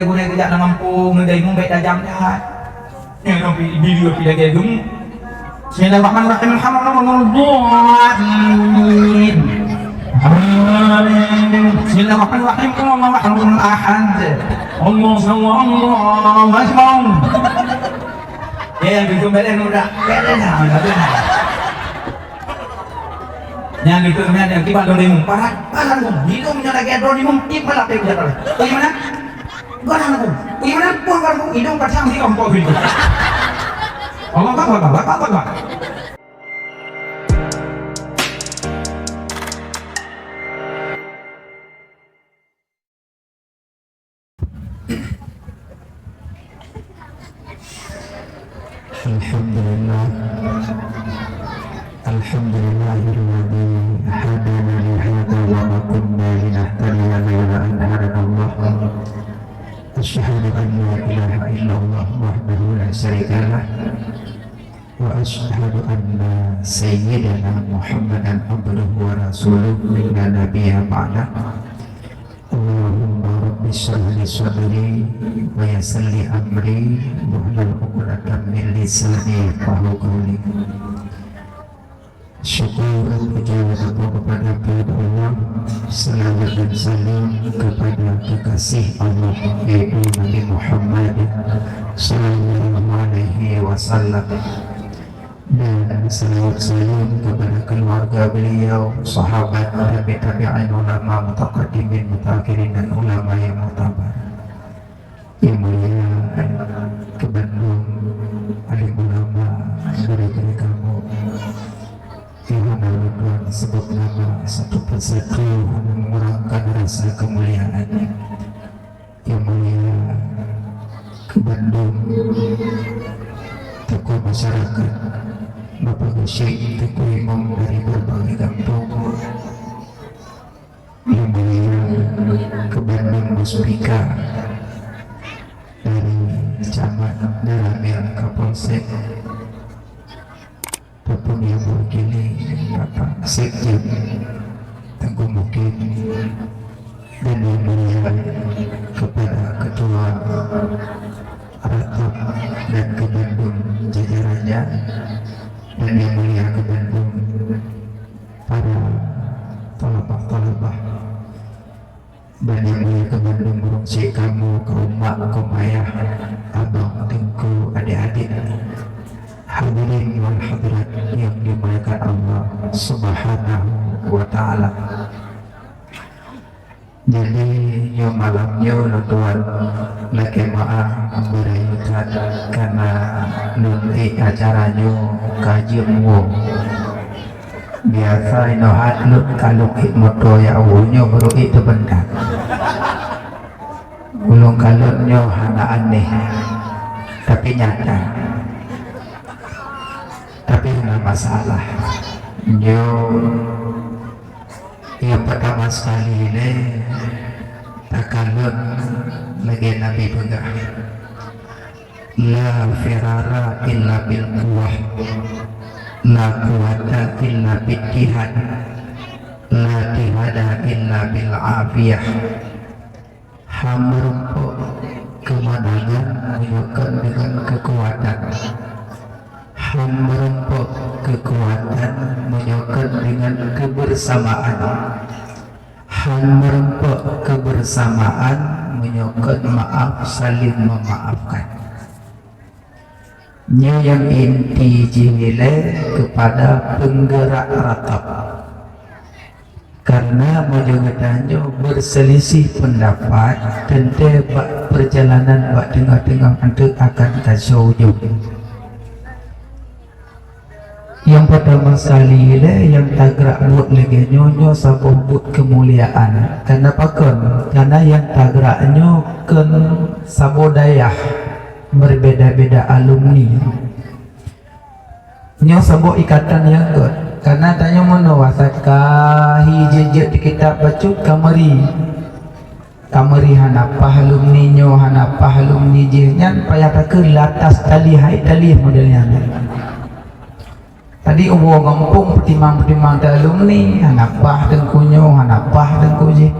Guna kejap nak mampu mengendai baik tajam dah. Yang nak video pilih gum. Bismillahirrahmanirrahim. Alhamdulillah. Bismillahirrahmanirrahim. Allahul ahad. Allahu akbar. Ya, begitu balik udah. Yang itu namanya yang tiba doni parat. Parat hidungnya lagi doni tiba lah pergi jalan. Bagaimana? Gimana aku? Gimana pun kalau hidung kacang di kampung itu. Allah apa? Alhamdulillah. Alhamdulillahilladzi hadana li hadza wa ma kunna linahtadiya lawla an hadana Allah. Asyhadu an la ilaha illallah wahdahu la syarika lah wa asyhadu anna sayyidana Muhammadan abduhu wa rasuluhu la nabiyya ba'dah. Allahumma rabbi shrah li sadri wa yassir li amri wahlul 'uqdatam min lisani yafqahu qawli. Syukur puji kepada Allah, salawat dan salam kepada kekasih Allah yaitu Nabi Muhammad sallallahu alaihi wasallam, dan salawat salam kepada keluarga beliau, sahabat, tabi'in, ulama mutaqaddimin, mutakhirin, dan ulama yang mutabar. Yang mulia ke Bandung, alim ulama dari kamu Tuhan Allah, sebab nama satu persatu mengurangkan rasa kemuliaan. Yang mulia ke Bandung, tokoh masyarakat, Bapak Syekh, tokoh imam dari berbagai kampung. Yang mulia ke Bandung, Muspika dari Camat Daramil Kapolsek, Bapak yang mewakili Bapak Sekjen Tengku Mukim, dan yang mulia kepada Ketua Ratap dan ke Bandung jajarannya, dan yang mulia ke Bandung para talabah, dan yang mulia ke Bandung burung cik kamu, kaum mak, kaum ayah, abang, tengku, adik-adik, hadirin wal hadirat yang dimuliakan Allah Subhanahu wa ta'ala. Jadi yang malamnya tuan lagi maaf berayutan karena nanti acaranya kaji umum. Biasa inohat lut kalau moto ya awalnya baru itu benda. Ulung kalutnya hana aneh tapi nyata. Tapi nggak masalah. Yang pertama sekali ini takalun lagi Nabi pegah. La firara illa bil quwwah, la quwwata illa bil jihad, la jihada illa bil afiyah. Hamrumpuk kemenangan menyukai dengan kekuatan. Merempok kekuatan menyokot dengan kebersamaan. Merempok kebersamaan menyokot maaf, saling memaafkan. Yang inti jihile kepada penggerak ratap, karena menjadikannya berselisih pendapat tentang perjalanan bak tengah-tengah untuk akan tasawuf. Yang pertama sekali yang tagrak buat lagi nyonya sabuh buat kemuliaan. Kenapa kan? Karena yang tagraknya kan sabodayah berbeda-beda alumni. Nyo sabuh ikatan yang good. Karena tanya mana wasakah hijau di kitab baca kamari. Kamari hanapah alumni nyo, hanapah alumni jenyan payah tak ke latas tali hai tali modelnya. Tadi umur kampung pertimang-pertimang alumni, hanapah dan kunyo, hanapah dan kuji.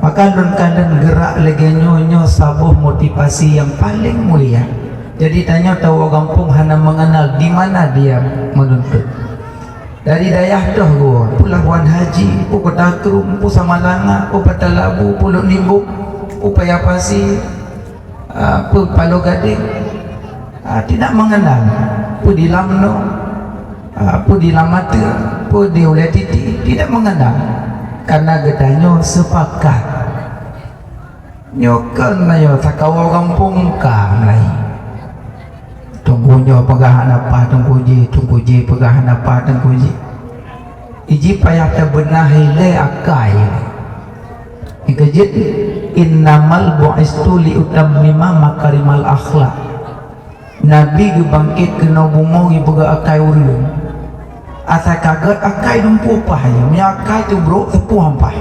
Maka kadang gerak lagi nyo sabuh motivasi yang paling mulia. Jadi tanya tahu kampung hana mengenal di mana dia menuntut. Dari dayah dah gua, Pelabuhan Haji, pu Kota Krum, pu Samalanga, pu Patalabu, pu Luk Nimbuk, pu Payapasi, pu Palu Gading, tidak mengenal. Pu di Lamno, pu di Lamata, pu di Uletiti, tidak mengenal. Karena gedanyo sepakat. Nyokan na yo takawa kampung ka mulai. Tunggu pegahan apa tunggu ji pegahan apa tunggu ji iji payah terbenah ile akai ikajit innamal bu'istu li utammima makarimal akhlak. Nabi gebangkit kena bungo ibaga akai urun asa kaget akai dumpu pah ya nya akai tu bro tepu hampah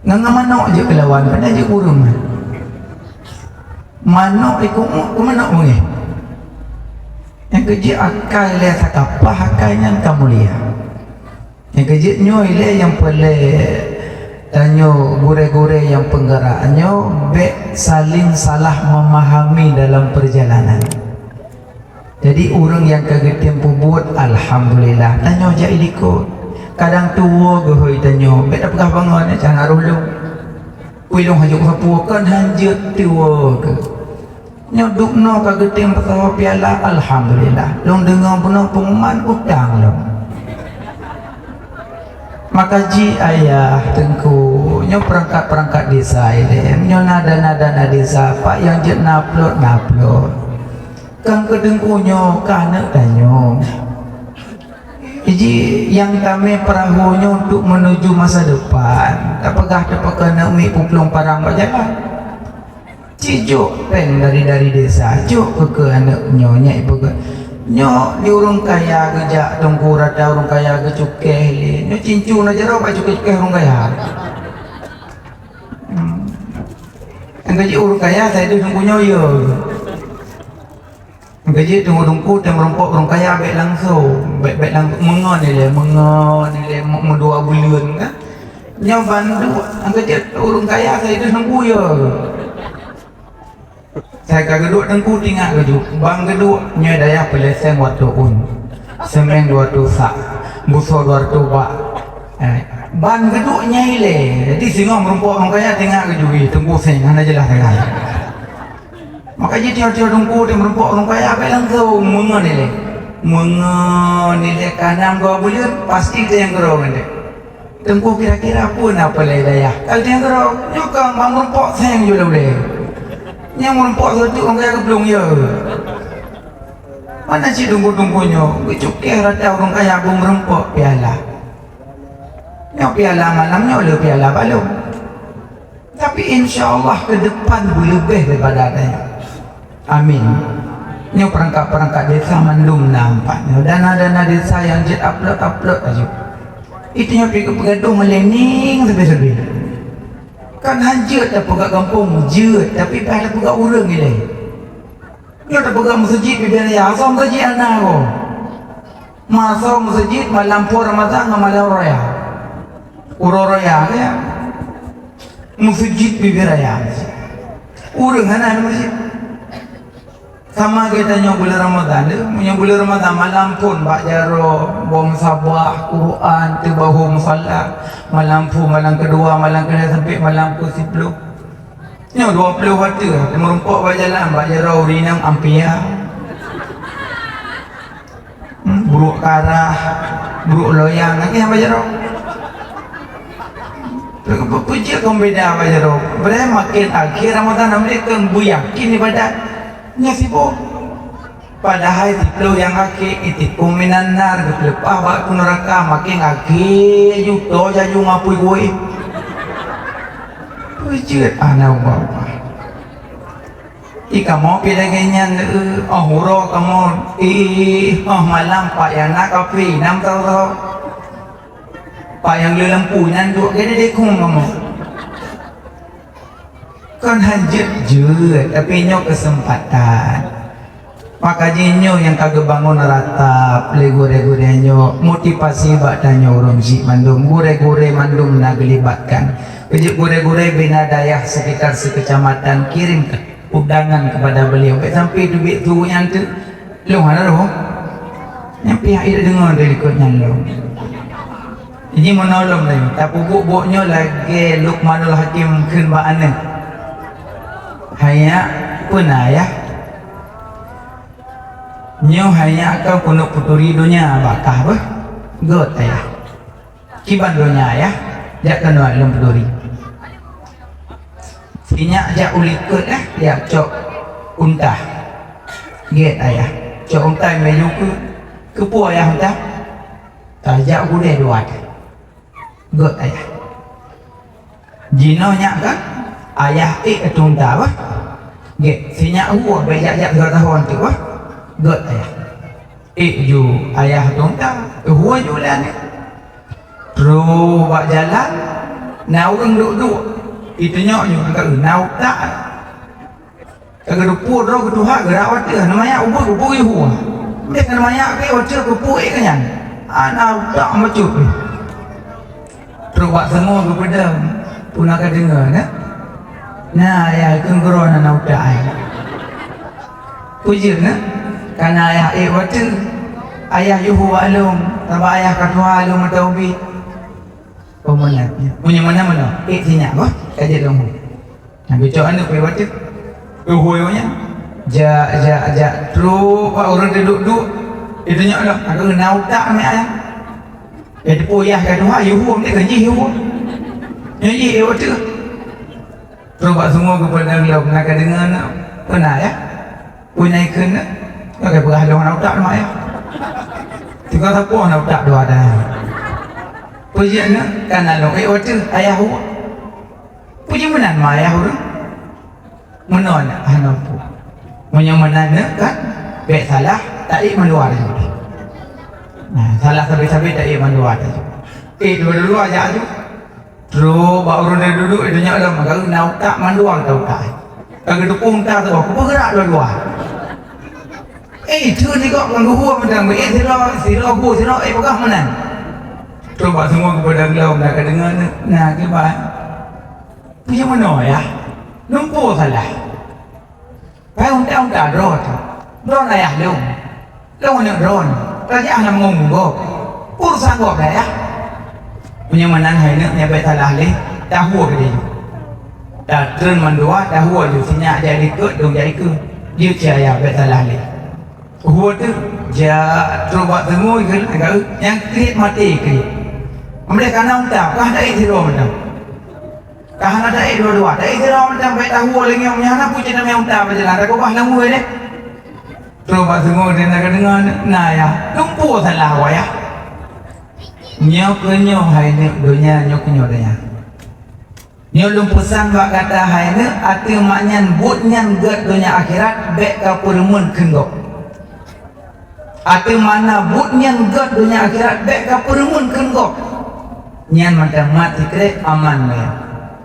ngangamano aja kelawan pada aja urun mano iku mana unge yang kerja akal le sakapah akalnya kamu lihat yang kerja nyoy le yang pele tanyo gure-gure yang penggeraknya be saling salah memahami dalam perjalanan. Jadi orang yang kagetem buat alhamdulillah tanyo aja ikut kadang tua gehoi tanyo be tak pegah bangun jangan arulung pilung hajuk sapuakan hanjut tua ke nyoduk no kageting pertama piala alhamdulillah long dengar benar pengumuman utang lo maka ji ayah tengku nyo perangkat desa ini nyo nada desa pak yang jet naplot kang kedengku nyo kanak danyo ji yang kami perahu nyo untuk menuju masa depan tak pegah kena umi puplung parang berjalan cijuk pen dari desa juk ke anak nyonya ibu ke nyo di urung kaya gejak tungku rata urung kaya gecukeh li nyo cincu na jero pak cukeh urung kaya yang gaji urung kaya saya tu tunggu nyoyo gaji tunggu tem rompok urung kaya baik langsung mengon ni le mendua bulan kan nyo bandu yang gaji urung kaya saya tu tunggu yo saya kageduk tengku tinggal geduk bang geduk nyoy daya peleseng waktu semeng 200 sak buso 200 bak bang geduk nyai le jadi singa merumpok orang kaya tinggal geduk tengku seng mana jelas sekali maka jadi tiap tengku dia merumpok orang kaya apa langsung mengen le kanam gua bulir pasti dia yang gerong ni tengku kira-kira pun apa le daya kalau dia gerong nyokang bang merumpok seng juga le yang merumpok satu orang kaya keblung ya mana si tunggu-tunggunya cukeh rata orang kaya aku merumpok piala yang piala malamnya oleh piala balung tapi insyaAllah ke depan lebih daripada adanya amin yang perangkat desa mandum nampaknya dana desa yang jet upload aja itu yang pergi pegaduh melening sampai kan hanjut tak pegak kampung jut tapi pada pegak urang ni dia tak pegak masjid biar ya asal masjid anak ko masa masjid malam pur Ramadan malam raya uraya ya masjid biar ya urang anak masjid sama kita nyo bulan Ramadan malam pun bak jaro bom sabah Quran tebahu musalla malam kedua malam sampai malam ke 10 nyo 20 waktu merumpok berjalan bak jaro rinam ampia buruk karah buruk loyang lagi apa jaro puji kau beda apa jaro berapa makin akhir Ramadan mereka buyakin ibadat nya sibuk padahal itu yang akhir itu kuminan nar lepas bak neraka makin akhir juto jaju ngapui gue pujiat anak bapa ika mau pilih genyan huro kamu malam pak yang nak kafe 6 tahun pak yang lelempu nan duk gede dekung kamu kan hanjut je tapi nyo kesempatan maka jinyo yang kagak bangun ratap legure-gure nyo motivasi bak tanyo orang si mandum gure-gure mandum nak gelibatkan Kejut gure-gure bina dayah sekitar sekecamatan kirim undangan kepada beliau. Sampai duit tu yang tu lu mana lu? Yang pihak itu dengar dari ikutnya lu. Ini menolong lagi. Tapi buk-buknya lagi Luqmanul Hakim kun ba'ana. Hanya pun ayah. Nyo hanya akan punuk puturi dunia bakah apa? God ayah. Kiban dunia ayah. Jak kenal lom puturi. Sinyak jak ulikut dia cok untah. Get ayah. Cok untah meju ke pu ayah untah. Tajak boleh duat. God ayah. Jinonya kan ayah untah apa? Get sinyak huwa bejak tahun tu apa? God ayah. Ju ayah untah. Huwa jualan ni. Terus buat jalan. Nah orang duduk. Itu nyoknya agak nau tak agak dupur roh ketuhak gerawat dia namanya ubur ihu mereka namanya ke wajah kepu kan anak tak macut ni terus buat semua kepada pun akan dengar nah ya itu gerona nau tak puji karena ayah wajah ayah yuhu alum tambah ayah katuha alum taubi pemenangnya punya mana sinyak apa kaji dong nah bicara anda pergi baca hoyonya ja terus orang duduk itu nyak lah aku kenal tak ni ayah itu poyah kata wah yuhu ni kerja yuhu nyanyi baca terus buat semua kepada beliau nak dengar nak pernah ya punya ikan nak pakai berhalung nak tak mak ya tiga siapa nak tak dua dah pujian nak kan lalu baca ayah hu puji menan ma ayah hu menon hanapu menyaman kan baik salah tak ik meluar juga nah salah sampai tak ik meluar juga dua-dua aja tu terus baru dia duduk itu nyak dalam maka nak tak manduang tahu tak kalau dukung tak tu aku bergerak dua-dua tu ni kok menghuwa macam siro pegah menan terus buat semua kepada beliau nak dengar nah kibat punya mana ya lumpur salah pai unta drone ayah lu nak drone raja nak ngomong pur sanggup dah ya punya mana hai nak nyampe salah leh tahu ke dia dah turun mandua tahu je sinyak jadi ikut dong jadi ke dia caya bet salah leh huwa tu ja terus buat semua yang krit mati krit mereka nak unta kah ada zero macam kah ada dua-dua ada zero macam baik tahu lagi yang mana punya nama unta berjalan aku bah lamu deh terus buat semua dia nak dengar nah ya lumpur salah wa ya nyok hai ni dunia nyok dia nyok lumpur sang bak kata hai ni ati maknyan butnyan get dunia akhirat baik ka purmun kendok ati mana butnyan get dunia akhirat baik ka purmun kendok nyan macam mati kre aman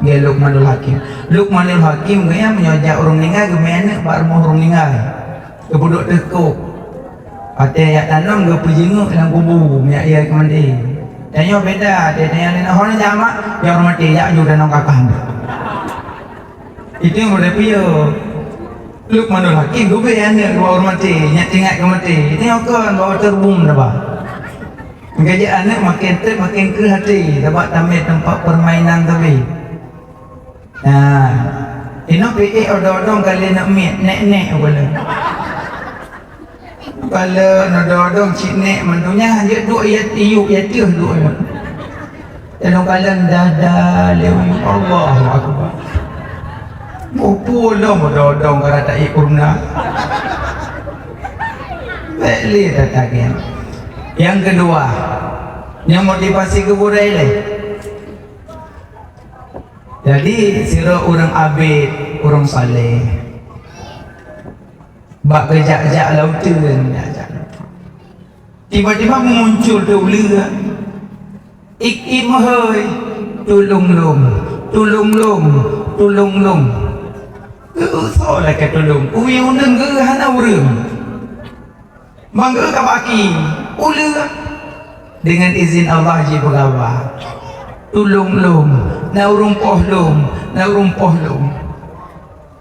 ya Luqmanul Hakim gaya menyojak orang ninggal gemene baru mau orang ninggal kebuduk tekuk ate ayat tanam ge pejenguk dalam kubur minyak ia ke mandi dan yo beda dia yang nak orang jamak yang orang mati ya ju dan kakak itu yang boleh piyo Luqmanul Hakim gue yang dua orang mati nyak tinggal ke mati ini kan bawa terbum dah bah gaji anak makin ke hati dapat tamat tempat permainan tapi nah ini PE odong-odong kali nak nek boleh kalau odong-odong cik nek mendunya hanya dua iu tu dua dalam kalan dah lewi Allahu akbar pulong odong-odong kalau tak ikurna beli tatakan. Yang kedua, yang motivasi keburai leh. Jadi sira orang abid, orang saleh. Bak kejak-jak lautan, tiba-tiba muncul tu lửa. Ik mahoi, tulung lum. Soalnya ke tulung, uwi undang ke hana urang. Mangga kabaki ula dengan izin Allah ji bergawa tulung lum na rumpoh lum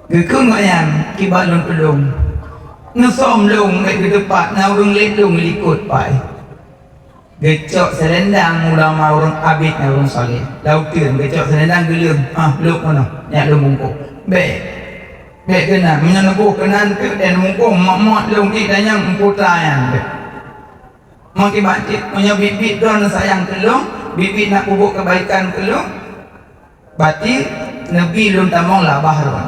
gekun ngoyan kibalun tulung nusom lung ke depan na urung lelung likut pai gecok selendang ulama urung abid na urung saleh lautin gecok selendang gelum luk mana nyak lum mungkuk be kena mina nebo kenan ke dan mungkuk mak lung ti danyang putra yang be maki batik punya bibit don sayang kelung bibit nak pupuk kebaikan kelung batik nabi lum tamong lah bahrun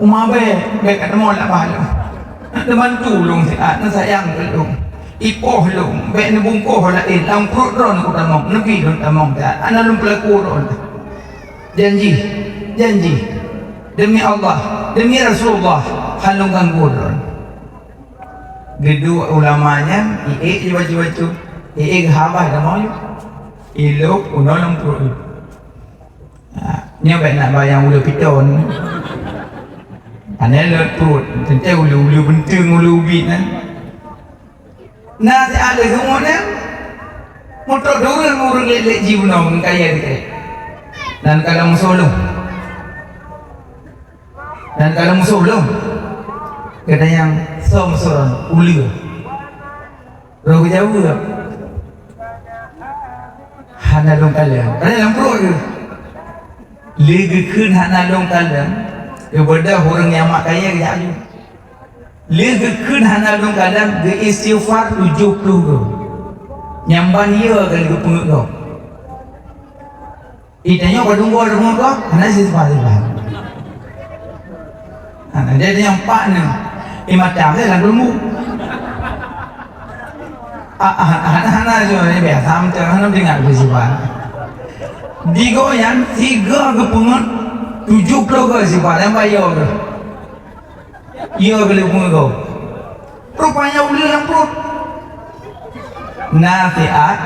umabe kat tamong lah bahrun teman tulung siat na sayang kelung ipoh lum be na bungkoh lain lang perut ron ko tamong nabi lum tamong ta ana lum pelaku ron janji demi Allah demi Rasulullah halung ganggu ron gedua ulamanya baju habah dah mau ilok unolong perut ni baik nak bayang ulu piton aneh let perut tentu ulu bentung ulu ubit nasi ada semua ni motor dorang murung lelek jiwna kaya dekat dan kalau musolong kata yang som-soran ulu roh jauh hana long kalian ada yang pro ke lagi kun hana long kalian kepada orang yang mak kaya ke jauh lagi kun hana long kalian ke istighfar 70 ke nyamban ia kali ke penguk kau itanya kau tunggu kau hana istighfar hana dia yang pak ni macam saya lagu mu hana je biasa macam hana dengar bersifat digoyang 3 ke pungut 70 ke sifat yang bayar ke ia ke pungut kau rupanya ulu yang perut nafiat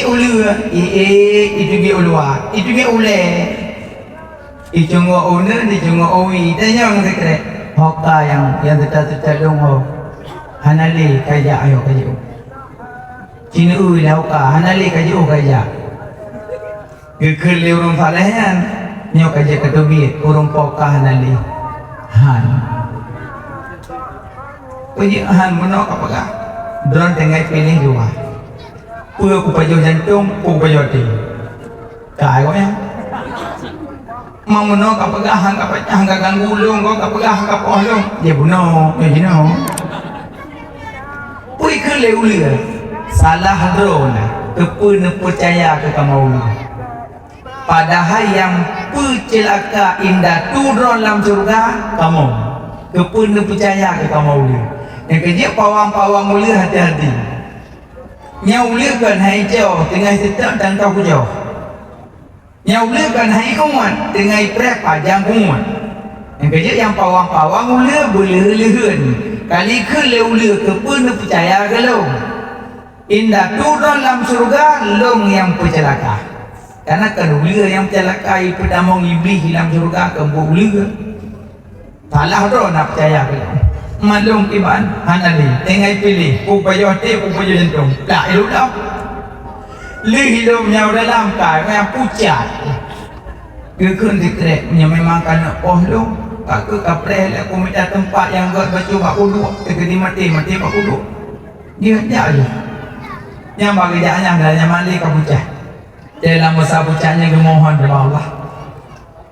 ulu itu dia uluat itu dia ule itu ngau owner itu ngau owi tanya orang sekret hoka yang tetap lungo hanali kaya ayo kaya cina hoka hanali kaya gekeli urung salehan nyo kaya ketubit urung poka hanali han puji han menok apakah drone tengah pilih dua ku pajo jantung ku pajo hati kai kok ya mau menok apakah hang ganggu ulung kau apakah hang pohlong dia bunuh ya jino pui ke leuli salah drone kepun percaya ke kamu padahal yang celaka indah turun dalam surga kamu kepun percaya ke kamu yang kerja pawang-pawang uli hati-hati nyaulikan hai jauh tengah tetap dan kau jauh nyaulikan hai kuat tengah prek pajang kuat yang kerja yang pawang-pawang uli boleh-lehun kali ke le kepun percaya ke lo indah turun dalam surga long yang percelaka karena kan uli yang percelakai pedamong iblis dalam surga kembu uli salah tu nak percaya ke lo malung iman hanali tengah pilih pupayo hati pupayo jantung tak hidup dah li hidupnya dalam kai yang pucat kekun dikrek memang kena pohlong tak ke kapreh aku minta tempat yang buat baca bak uduk terkedi mati bak uduk dia je yang bagi jaknya dah yang mandi ke pucat dalam masa pucatnya gemohon kepada Allah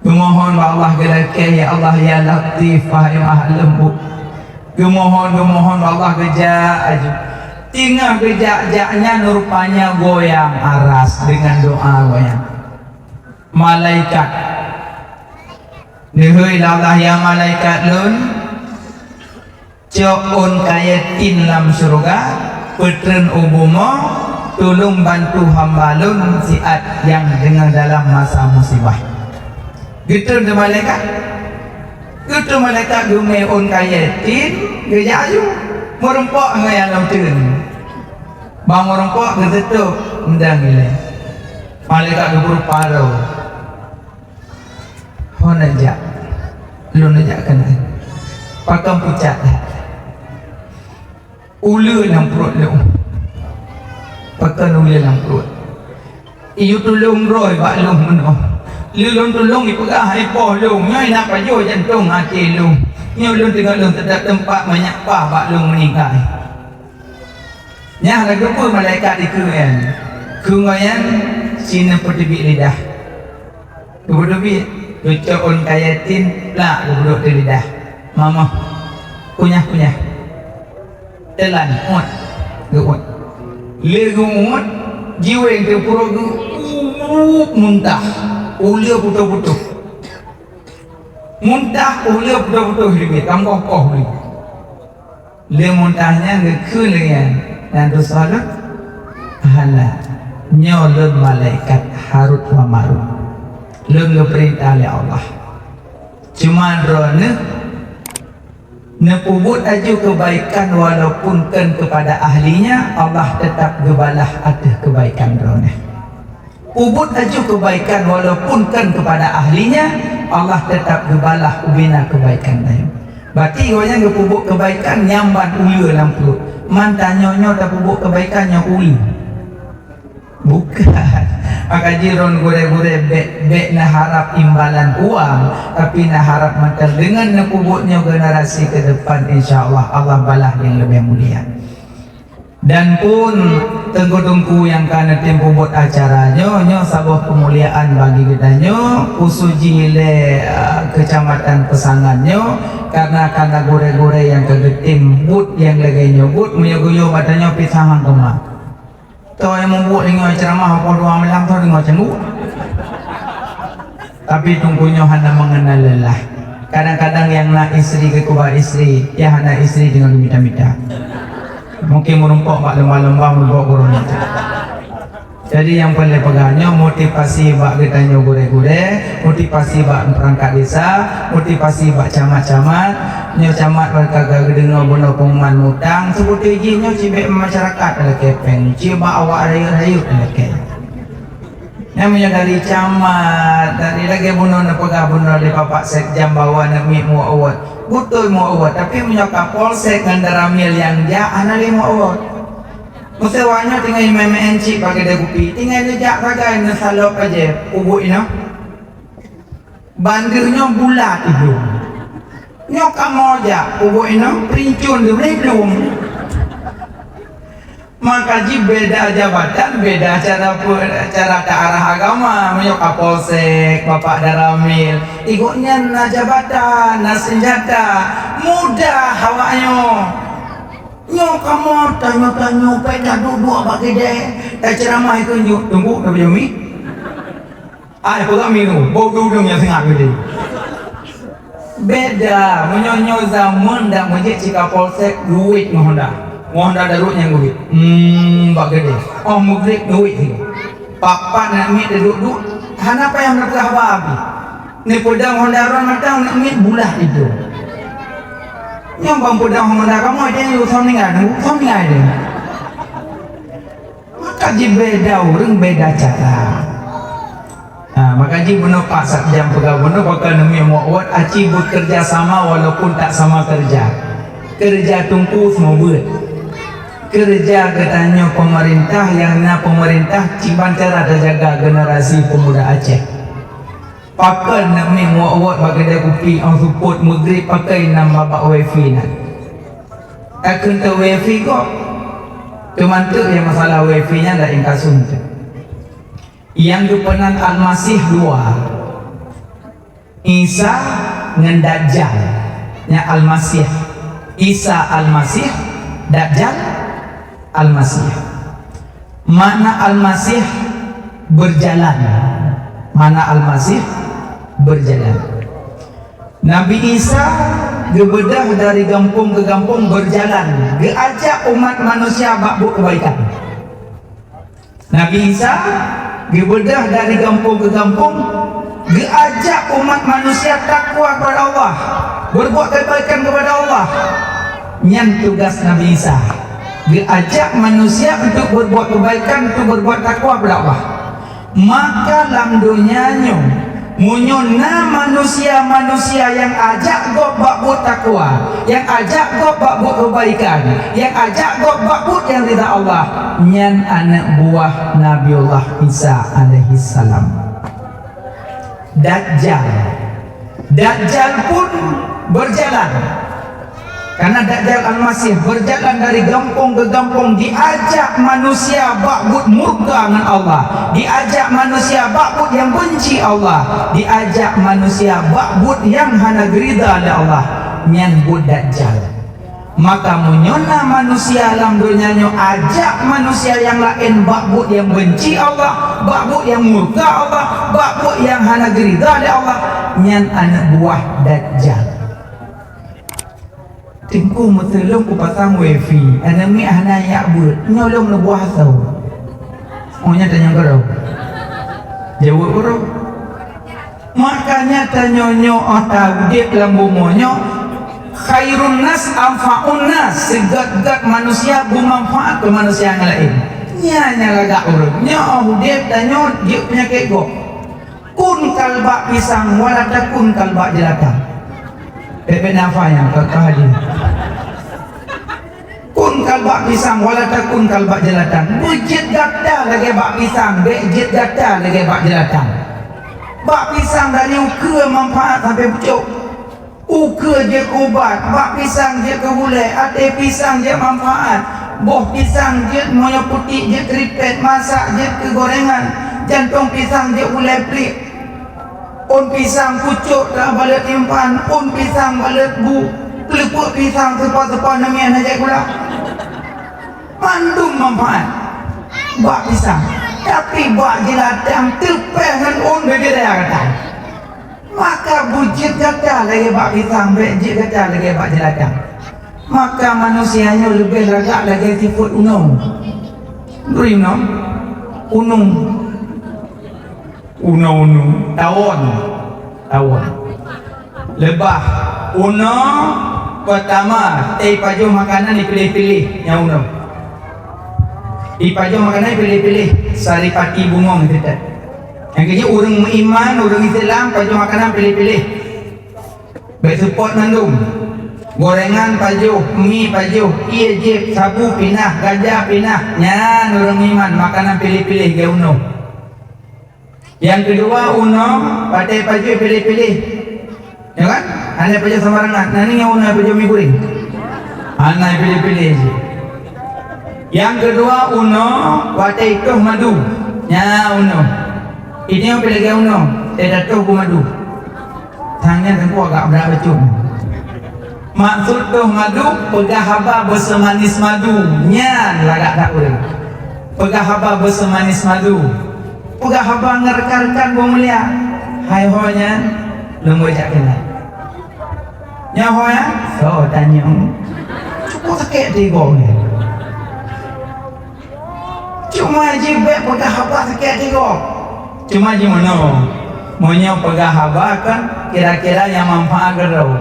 gemohon kepada Allah gelakih ya Allah ya latifah ya maha lembut gemohon Allah gejak aja tinggal gejak-jaknya rupanya goyang aras dengan doa goyang malaikat nihoi Allah ya malaikat lun coon kayatin dalam surga petren ubumo tolong bantu hamba lun siat yang dengan dalam masa musibah gitu de malaikat itu malaikat gume on kayatin gejayu merempok ngaya lautun bang merempok ketutup ndang ile malaikat gubur paro honaja lu najak kena pakam pucat ulu nang perut lu pakan ulu nang perut iu tulung roi bak lung meno lulung tulung ipegah ipoh lung nyoi nak pajo jantung hati lung nyo lung tengok lung tetap tempat banyak pah bak lung meninggal nya lagu pun malaikat dikeuen kungoyan sina pedebik lidah pedebik ucapun kayatin lah duduk di lidah mama kunyah telan mut geut legumut jiwa yang terpuruk muntah ulia putus muntah ulia putus hidup kamu koh le muntahnya ngekun dengan dan dosalah hala nyolon malaikat Harut wa Marut leng perintah oleh Allah cuma drone nepubut aju kebaikan walaupun kan kepada ahlinya Allah tetap gebalah atas kebaikan drone ubud aju kebaikan walaupun kan kepada ahlinya Allah tetap gebalah ubina kebaikan tayo berarti goyang ngepubuk kebaikan nyamban uyu dalam perut mantan nyonyo tak pubuk kebaikannya uyu bukan maka jiron gure-gure bek na harap imbalan uang tapi na harap mantel dengan nepubuknya generasi ke depan insyaallah Allah balah yang lebih mulia dan pun tengku-tengku yang kana tempo buat acaranya nyo sabah kemuliaan bagi kita nyo usuji le kecamatan Pesangannya karena gure-gure yang kegetim but yang lagi nyobut menyogoyo badannya pisahan kemah tau yang membuat dengan ceramah apa dua malam tau dengan cenggu tapi tunggunya hanya mengenal lelah kadang-kadang yang nak istri ke kubah istri ya hanya istri dengan gemita-mita mungkin menumpuk bak lembah-lembah menumpuk kurun itu jadi yang paling pegangnya motivasi bak kita gure-gure motivasi bak perangkat desa motivasi bak camat-camat nyo camat berkagak dengar benda pengumuman mutang sebut izinnya cibek masyarakat ada kepeng ciba awak rayu-rayu ada kepeng namanya dari camat dari lagi bunuh na pegah bunuh di bapak sekjam bawa na mi mu awat betul mu awat tapi menyokap polsek ngandaramil yang dia anali mu awat musewanya tinggal imam encik pakai dagupi tinggal nejak ragai na salop aja ubuk ino bandirnya bulat itu nyokap moja ubuk ino perincun dia belum maka beda jabatan, beda cara ke arah agama. Menyokap polsek, bapak daramil, ikutnya na jabatan, na senjata, mudah hawanya. Nyokap mau tanya-tanya, peda duduk bagi deh. Tak ceramah itu nyuk, tunggu, tak punya mi. Pegang minum, bau dudungnya sangat gede. Beda, menyonyo zaman dah menjadi cika polsek duit menghonda. Mohon darutnya duit, bak gede. Oh mugrik duit sih. Papa nak mit duduk, hana apa yang nak hababi. Ni pedang hondaran matang nak mit bulah itu. Yang bang pedang honda kamu ada yang usah ningai dia. Maka beda orang beda cara. Maka benar pasat jam pegawai benar bakal nemi muat aci bekerja sama walaupun tak sama kerja. Kerja tungku semua buat. Kerja katanya pemerintah yang pemerintah cibancara ada jaga generasi pemuda Aceh. Pakai nami muat bagi dia kupi ang support maghrib pakai nama bak wifi nak. Akan tu wifi kok. Cuman tu yang masalah wifi nya dah ingkasun tu. Yang depanan Al-Masih dua. Isa dengan Dajjal. Nya Al-Masih. Isa Al-Masih, Dajjal Al-Masih. Mana Al-Masih berjalan. Mana Al-Masih berjalan. Nabi Isa gebedah dari kampung ke kampung berjalan, geajak umat manusia buat kebaikan. Nabi Isa gebedah dari kampung ke kampung, geajak umat manusia takwa kepada Allah, berbuat kebaikan kepada Allah. Nyan tugas Nabi Isa. Diajak manusia untuk berbuat kebaikan, untuk berbuat takwa kepada Allah. Maka dalam dunianya Munyona manusia-manusia yang ajak gok bakbut takwa, yang ajak gok bakbut kebaikan, yang ajak gok bakbut yang ridha Allah, nyan anak buah Nabiullah Isa alaihi salam. Dajjal pun berjalan, karena Dajjal Al-Masih berjalan dari kampung ke kampung, diajak manusia bakbut murka dengan Allah, diajak manusia bakbut yang benci Allah, diajak manusia bakbut yang hana gerida oleh Allah, nyambut Dajjal. Maka munyona manusia alam dunianya ajak manusia yang lain bakbut yang benci Allah, bakbut yang murka Allah, bakbut yang hana gerida oleh Allah, nyan anak buah Dajjal. Tengku metelung ku pasang wifi, anami ahna yak buat nyolong le buah tau. Ohnya tanya kau. Jawab kau. Makanya tanyonyo atau dia lambumonyo khairun nas anfa'un nas, segat-gat manusia bermanfaat ke manusia yang lain. Nya lagak urang. Nya dia tanyo dia penyakit go. Kun kalbak pisang wala takun kalbak jelata. Pepe nafanya kata hadir. Kun kalbak pisang wala takun kalbak jelatan. Bejit gata lagi bak pisang, bejit gata lagi bak jelatan. Bak pisang dari ukur manfaat sampai pucuk. Ukur je ubat, bak pisang je kebulai, ate pisang je manfaat. Boh pisang je moyo putih je keripet, masak je kegorengan. Jantung pisang je ulai pelik. Un pisang pucuk dah balik timpan, un pisang balik bu, pelepuk pisang sepa-sepa namian aja pula. Mandum manfaat bak pisang, tapi bak jelatang terpengen un bergerak kata. Maka bujit kata lagi bak pisang, bejit kata lagi bak jelatang. Maka manusianya lebih lagak lagi sifat unung. Duri unung, unung. Uno tawon lebah uno pertama paju makanan dipilih-pilih yang uno paju makanan dipilih-pilih saripati bungong kita. Yang kedua orang iman, orang Islam paju makanan pilih-pilih baik support mandum gorengan paju, mie paju, iya jep, sabu pinah, gajah pinah, nyan orang iman makanan pilih-pilih ke uno. Yang kedua uno pakai paju pilih-pilih, ya kan? Anda paju sembarangan. Nani yang uno paju mie goreng, anda pilih-pilih. Yang kedua uno pakai tuh madu, ya uno. Ini yang pilih ke uno, tidak tuh madu. Tangan tengku agak berapa cum. Maksud tuh madu pegah haba bersemanis madu, nyan lagak tak urang. Pegah haba bersemanis madu. Pegah haba ngerkan bom mulia. Hai honya lembu jak kenal. Nya hoya so tanya. Cukup sakit tigo ni. Cuma jibek pegah haba sakit tigo. Cuma gimana? Monya pegah haba kan kira-kira yang manfaat gerau.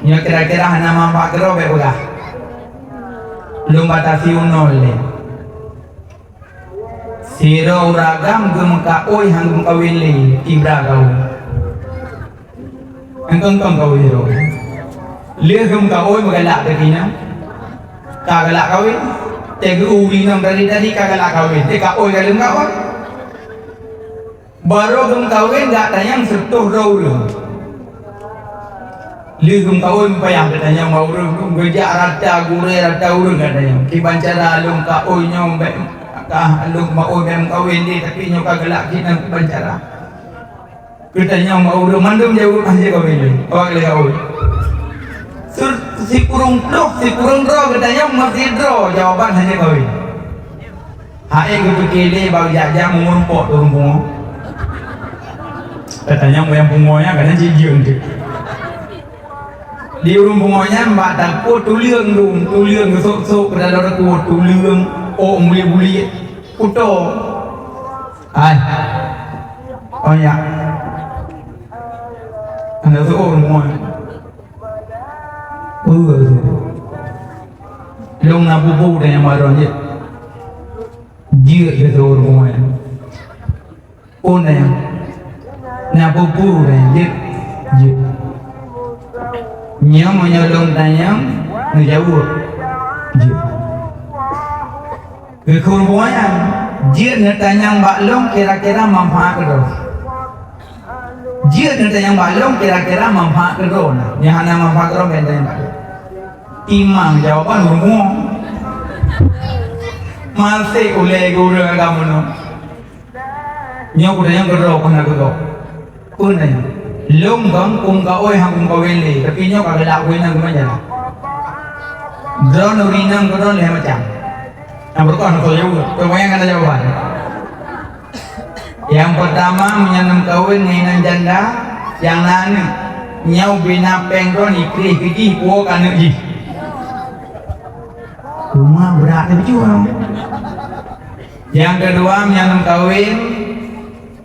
Nya kira-kira hana manfaat gerau be pegah. Belum batasi unol. Siro ragam gemka oi hang gemka wili tibra kau. Engkong kau hiro. Lia gemka oi magalak dekina. Kagalak kau. Tegu uwi nang dari kagalak kau. Teka oi galem kau. Baru gemka oi enggak tayang setuh rau. Lia gemka oi payah katanya mau urang gejak rata gure rata urang katanya. Kibancara lum ka oi nyong alung mau mem kawin di tapi nyoka gelak kita bancara katanya mau udah mandum jauh aja kawin awak le kawin si kurung roh katanya masih roh jawaban hanya kawin hae kepikir bau jajak mengumpuk turun bungo katanya mau yang bungonya kadang jijiung tu di urung bungonya mbak takut tuliang gesok-sok pada lorong kuat tuliang oh buli uto ay oh ya anda seorang semua long na bubu dan yang maron je dia seorang semua oh na yang na pupu je nyong menyolong tanyang ngejawab je kekurbangan je netanyang baklong kira-kira manfaat kedo je netanyang baklong kira-kira manfaat kedo nyahana manfaat kedo benteng baklong timang jawaban ngomong masih ulai guru kamu no nyok udah yang kedo kena kedo pun aja long bang kung kaoy hang kung kaweli tapi nyok agak lakuin nang kemana drone urinang kedo leh macam yang berkuah nak jawab kebayang ada jawaban yang pertama menyanam kawin ngainan janda yang nana nyau bina pengron ikri kiji puo kanu ji rumah berat lebih jual yang kedua menyanam kawin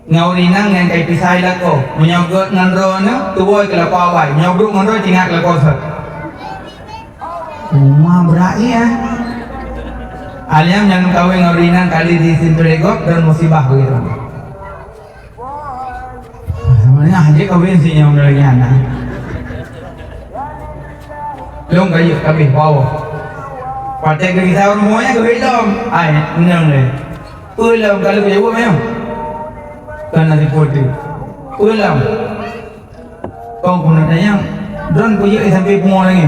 ngaurinang yang kai pisai lako menyogot nganrona tuoi ke lako awai nyobruk nganro tingak lako ser rumah berat ya aliam yang kawin ngaurinang kali di sintulegok dan musibah begitu sebenarnya aja kawin sih yang lagi anak long kayu kabeh wow pakai ke kita rumahnya ke hitam ai nang le ulam kalau ke jawab memang kan nanti poti ulam kau pun ada yang drone punya sampai pungo lagi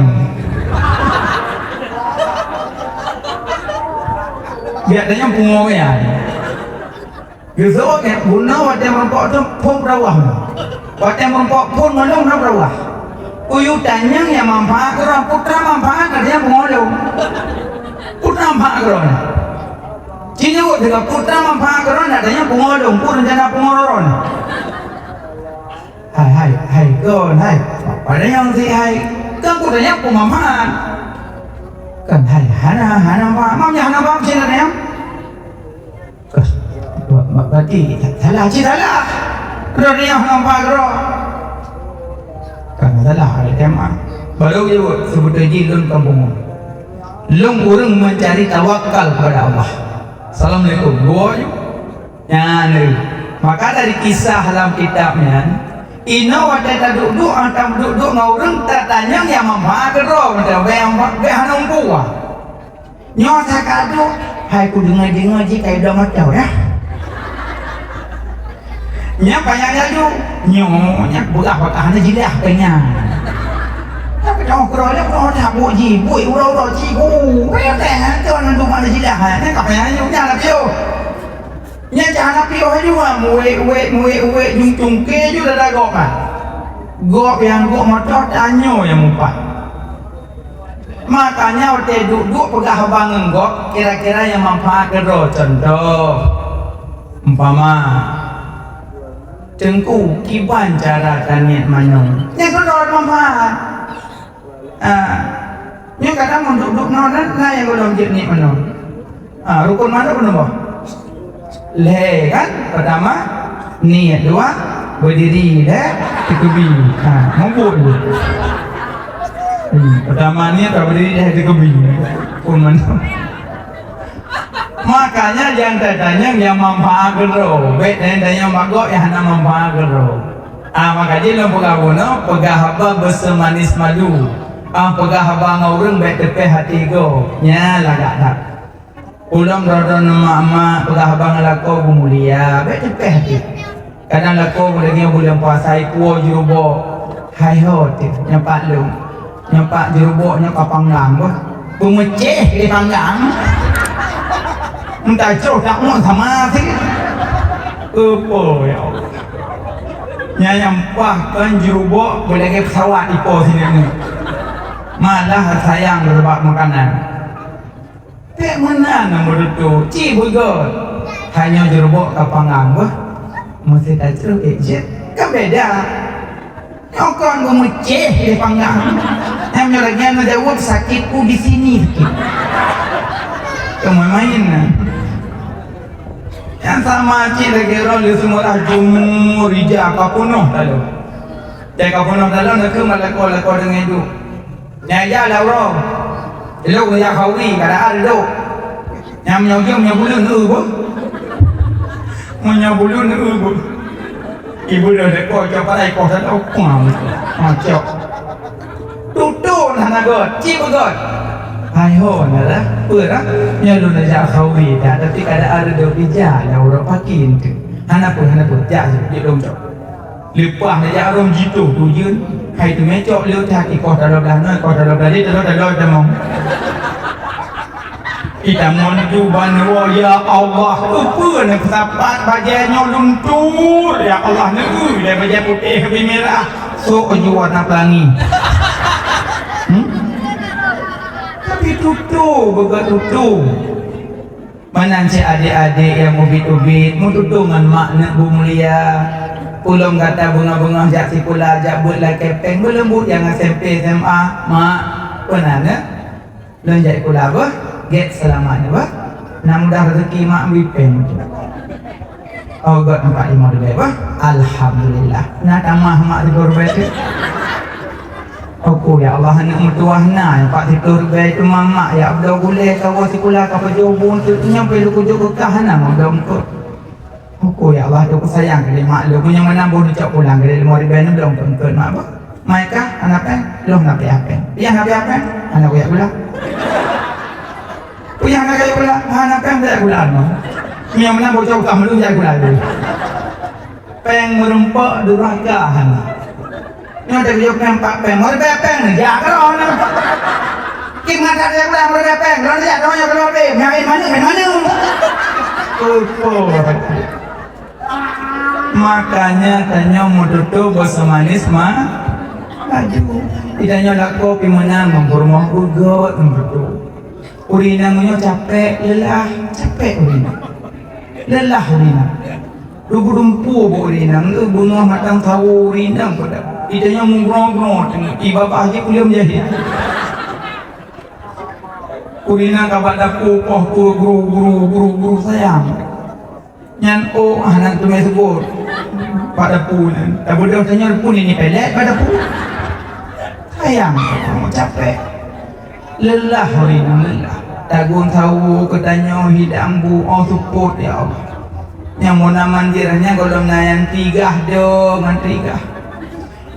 biar ada yang pungo ya gitu kan guna wadah merempok tu pun berawah wadah merempok pun malung berawah uyu tanyang yang manfaat kerana putra manfaat ada yang pungo putra manfaat kerana Cina buat dengan putra manfaat kerana ada yang pengolong pun rencana pengolong. Hai, kon, hai. Pada yang si hai, kan putanya pemanfaat. Kan hai, hana apa? Mamnya hana apa Cina ni? Berarti salah. Kerana yang hana apa kerana? Kan salah ada tema. Baru je buat sebut jilun kampung. Long orang mencari tawakal kepada Allah. Assalamualaikum. Dua je. Yani. Maka dari kisah dalam kitabnya, ina wadah duduk atau duduk ngoreng tertanya yang manfaat kerana macam behanong kuah. Nyo saya kado, hai ku dengar je kayak dah macam ya. Nya payahnya tu, nya buka pakahnya jilah penyang. Tapi kalau kerana kau tak buat ji, buat urau ji ku, mereka tu orang tu mana jilah, ni kapanya punya lah piu. Nya jangan piu aja wah, muwe jung ke je dah gok kan. Gok yang gok motor tanyo yang mumpat. Makanya waktu duduk pegah bangun gok, kira-kira yang manfaat kerana contoh, umpama Tengku kiban cara taniat manung. Ni kan orang manfaat. Ni kadang duduk nonan lah yang belum jenis manung. Rukun mana pun nombor. Le kan pertama niat dua berdiri dah tekebi. Mabuk tu. Pertama niat berdiri dah tekebi. Pun manung. Makanya yang tanya yang manfaat gero, bet dan yang bagok yang hana manfaat gero. Makanya lo pegah haba bersemanis madu. Pegah haba ngoreng bet tepe hati go. Nya lagak tak. Ulam rodon mak pegah haba ngelako mulia bet tepe hati. Kadang lako lagi bulan puasa kuo jurubo. Hai ho tip nyapak lu. Nyapak jurubo nyapak panggang boh. Pemeceh di panggang. Entah jauh tak mau sama sih. Apa ya Allah. Yang bahkan jurubok boleh ke pesawat ipo sini ni. Malah sayang berbak makanan. Tak mana nombor itu. Ci burger. Hanya jurubok ke panggang bah. Mesti tak ceruk jet. Kan beda. Nyokon memeceh di panggang. Yang lagi yang jawab sakitku di sini sakit. Kamu main lah. Yang sama cik lagi orang dia semua dah jumur hijau apapun noh talo. Jadi apapun noh talo nak ke malako dengan itu. Nyaya lah orang. Elok dia kawi kada ada. Yang menyogel menyabulun pun. Menyabulun pun. ibu dah kau coba ai kau dah kuam macam tutu nak god cip god hai ho lah pura nya lu nak jak khawi dah tapi kada ada do bija ya orang pakin tu hana pun jak di dom cok lepas nak jak rom jitu tu yeun hai tu me cok leu tak ikut dalam dana kau dalam dari dalam demong kita menuju banwa ya Allah apa nak sapat bajunya luntur ya Allah negeri dia baju putih lebih merah so baju warna pelangi tapi tutu begitu mana si adik-adik yang ubit-ubit mau tutu dengan makna Bu Mulia belum kata bunga-bunga jak si pula jak buat lah kepeng belum bu jangan SMP SMA mak pernah ne belum jadi pula apa get selamanya bah nak mudah rezeki mak wipeng oh god 45 dulu bah alhamdulillah nak tamah mak tidur baik aku ya Allah nak mertua nak pak tidur baik tu mama ya abdah boleh kau si pula kau jobun tu nyampe lu kujuk bekah nak mudah engkau aku ya Allah tu sayang kali mak lu punya mana boleh cak pulang kali mau riben belum engkau mak apa mereka anak pen belum nak apa dia nak apa anak ya pula yang nak kaya pula, anak peng tak gula no. Yang mana bocah utama dulu tak gula dulu. Peng merempak durhaka hana. Yang tak kaya peng pak peng, mau peng ni jak kalau na. Kim ngata dia gula mau peng, kalau dia tahu yang kalau dia, main mana? Oh. Makanya tanya mau tutup bahasa manis mah. Laju. Tidaknya laku pimenang mempermah ugot membetul. Urinannya capek, lelah, capek urinang. Lelah urinang. Lu berumpu urinang, lu bunuh matang tahu urinang pada. Idanya menggrong-grong, iba pagi kuliah menjahit. Urinang kabar daku, guru sayang. Nyan anak tu mesebut pada punan. Tak boleh tanya pun ini pelet pada pun. Sayang, capek. Lelah urinang lelah. Tagun tahu ketanya hidang bu support ya Allah. Yang mana mandirnya golong nayan tiga dong tiga.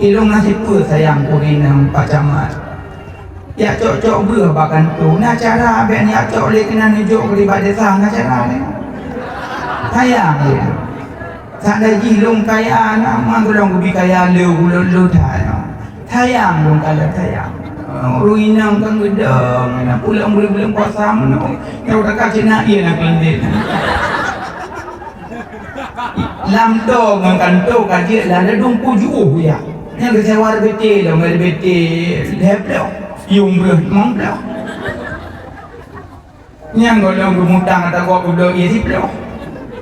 Ilung nasi pun sayang urinang Pak Camat. Ya cok ber bahkan tu. Nah cara ben ya cok lek kena nujuk kelibat desa nah cara ni. Sayang dia. Tak ada jilung kaya nama golong ubi kaya lu dah. Sayang dong kalau sayang. Ruinang kan gedang, nak pulang boleh puasa mana? Kalau tak kasih nak ia nak pendek. Lam tu ngangkan tu kaji lah ada 27 ya. Yang kesewar bete dah, mari bete leplau, yung mongplau. Yang golong gemutang atau gua udah isi plau,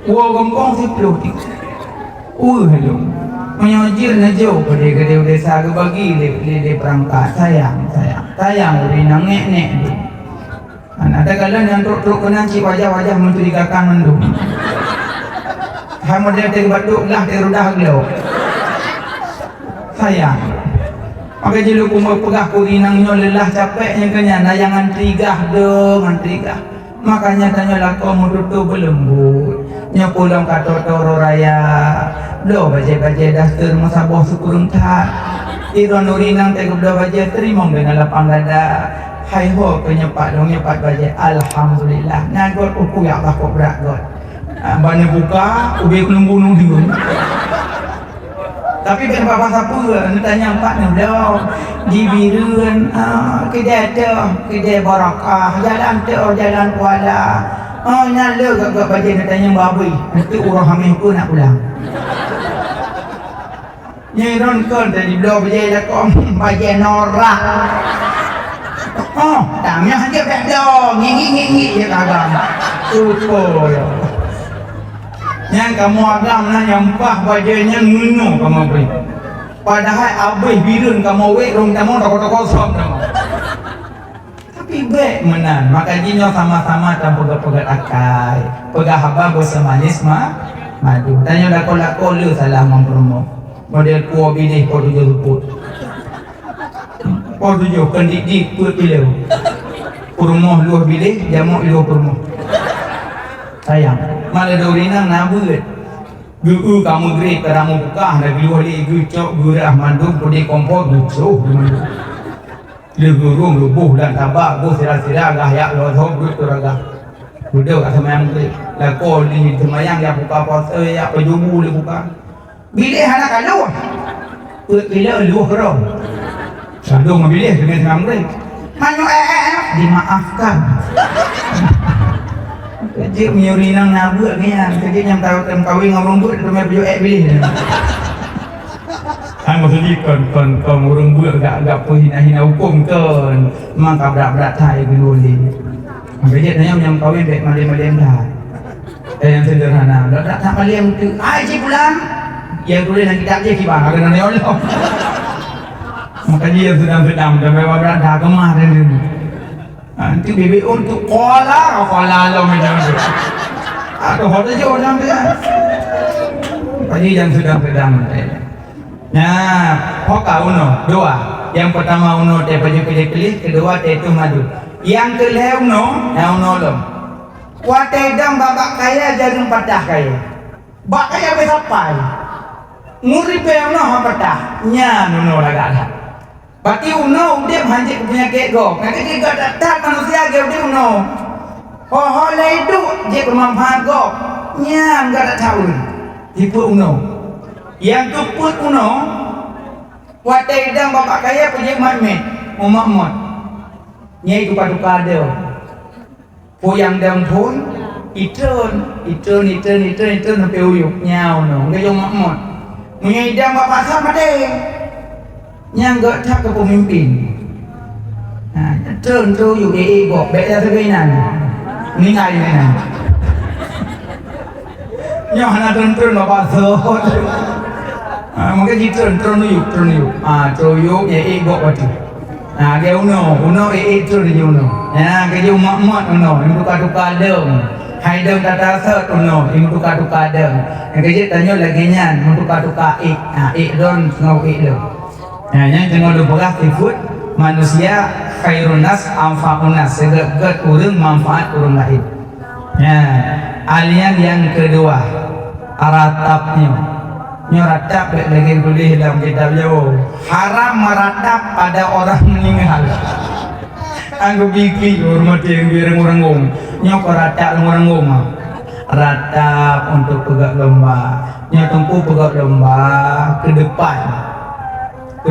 gua gempong si plau ti. Hello. Menyojir na jauh pada kedai desa ke bagi le perangkat sayang urinang nek tu. Ada kala yang truk kena cik wajah mencurigakan mendung. Hamu dia batuk lah dia rudah gelo. Sayang. Maka jelu kumur pegah urinangnya lelah capeknya kenya nayangan trigah dengan trigah. Makanya tanya lah kau mudutu belembut. Nya pulang kata toro raya. Lo baca dasar masa bawah sukurung tak. Iron urinang tega bela baca terima dengan lapang dada. Hai ho penyepat baca alhamdulillah. Nagot uku ya Allah kau berat god. Bani buka ubi belum bunuh dia. Tapi ben apa siapa tanya empat ni dah di biruan kedai barakah jalan kuala. Nyala gak baca nak tanya babi. Nanti urang hamil pun nak pulang. Nyiron kan dari belah bajai dah kau bajai norak. Tamnya hanya belah nging je kagam. Tupo ya. Yang kamu agam lah nyampah bajainya ngunu kamu beri. Padahal abis birun kamu wek rong kamu toko-toko som kamu. Tapi baik menan. Maka jinyo sama-sama dan pegat-pegat akai. Pegah haba bersemanis madu. Tanya lako-lako lu salah mempromo. Model kuah binih kau tujuh luput. Kau tujuh kendik kuat pilau. Kurumuh luah binih, jamuk luah kurumuh. Sayang, malah urinang nabut. Geu kamu grade karamu buka na giwali gucok gurah mandung pudi kompor gucok le gurung lubuh dan tabak go sira-sira gah ya lo thok dut turaga budeu ka semayang grade la ko li semayang ya buka puasa ya pejubu le buka bilih anak kalau bila lu kero sandung memilih dengan semayang grade manyo dimaafkan kecil menyuri nang nabuk ni yang kecil yang tahu tem kawin ngorong buat rumah beliau pilih. Kan maksudnya kon ngorong buat agak hina hukum kan, memang berat thai biluli. Makanya tanya yang kawin baik malem dah. Yang sederhana, tak malem tu, cik bulan, yang tulis dalam kitab dia kibah, kerana ni Allah. Makanya yang sedang dan bawa berat dah kemah dan ni. Nanti bebek untuk kola lo macam tu. Ada hotel je orang tu kan. Tadi yang sedang. Nah, poka uno, dua. Yang pertama uno dia baju pilih-pilih, kedua dia itu madu. Yang kelima uno lom. Kuatai dam babak kaya jarum patah kaya. Bak kaya besapai. Nguri pe uno patah. Nya uno lagak. Berarti uno dia hanjik penyakit go. Nanti dia datang manusia dia uno. Oh itu dia bermanfaat go. Nya enggak ada tahu. Tipu uno. Yang tuput uno. Watai dang bapak kaya punya makmet. Umat. Nya itu paduka dia. Poyang dang pun itern sampai uyuk nya uno. Enggak yo makmot. Nya dang bapak sama deh. Yang enggak tak ke pemimpin. Nah, turun tu you ego, beda sebenarnya. Ni ngai ni. Yang hana turun bapak sahot. Mungkin turun you. Turun you ego pati. Nah, dia uno turun you uno. Ya, dia umat uno, yang tukar dem. Hai dem tata sat uno, yang tukar dem. Yang kerja tanya lagi nya, tukar don ngau dem. Nah, yang jangan lupa sifat manusia khairun nas anfa'un nas, segala urang manfaat urang lain. Alian yang kedua, aratapnya. Nyoratap lagi boleh dalam kitab yo. Haram meratap pada orang meninggal. Anggo biki hormat yang bireng orang ngom. Nyok ratap orang ngom. Ratap untuk pegak lomba. Nyotongku pegak lomba ke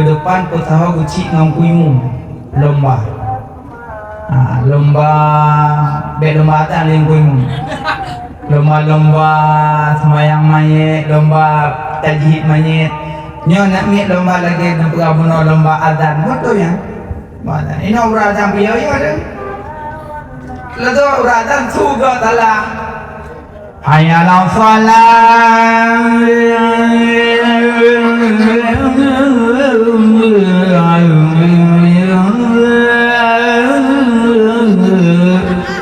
depan pesawa guci ngangkuimu lomba. Lomba ada lingkuimu. Lomba semayang mayit, lomba tajhid mayit. Nyo nak mit lomba lagi nak berabuna lomba azan. Betul ya? Mana? Ini orang azan piau ya ada. Lalu orang azan suga talah. Hayya ala salat.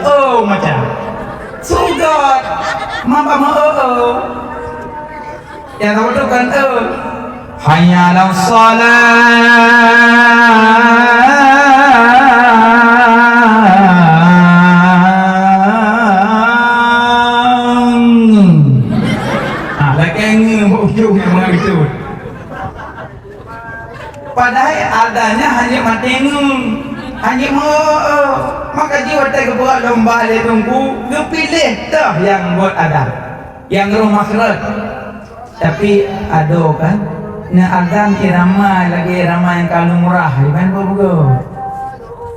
Oh macam sugat mama yang tahu tu kan hayya ala salat lagi yang ujung yang begitu. Padahal adanya hanya matengung, hanya maka jiwa tak buat lomba le tunggu, pilih dah yang buat ada, yang rumah kerat. Tapi ada kan, na azan irama lagi irama yang kalau murah, kan bobo.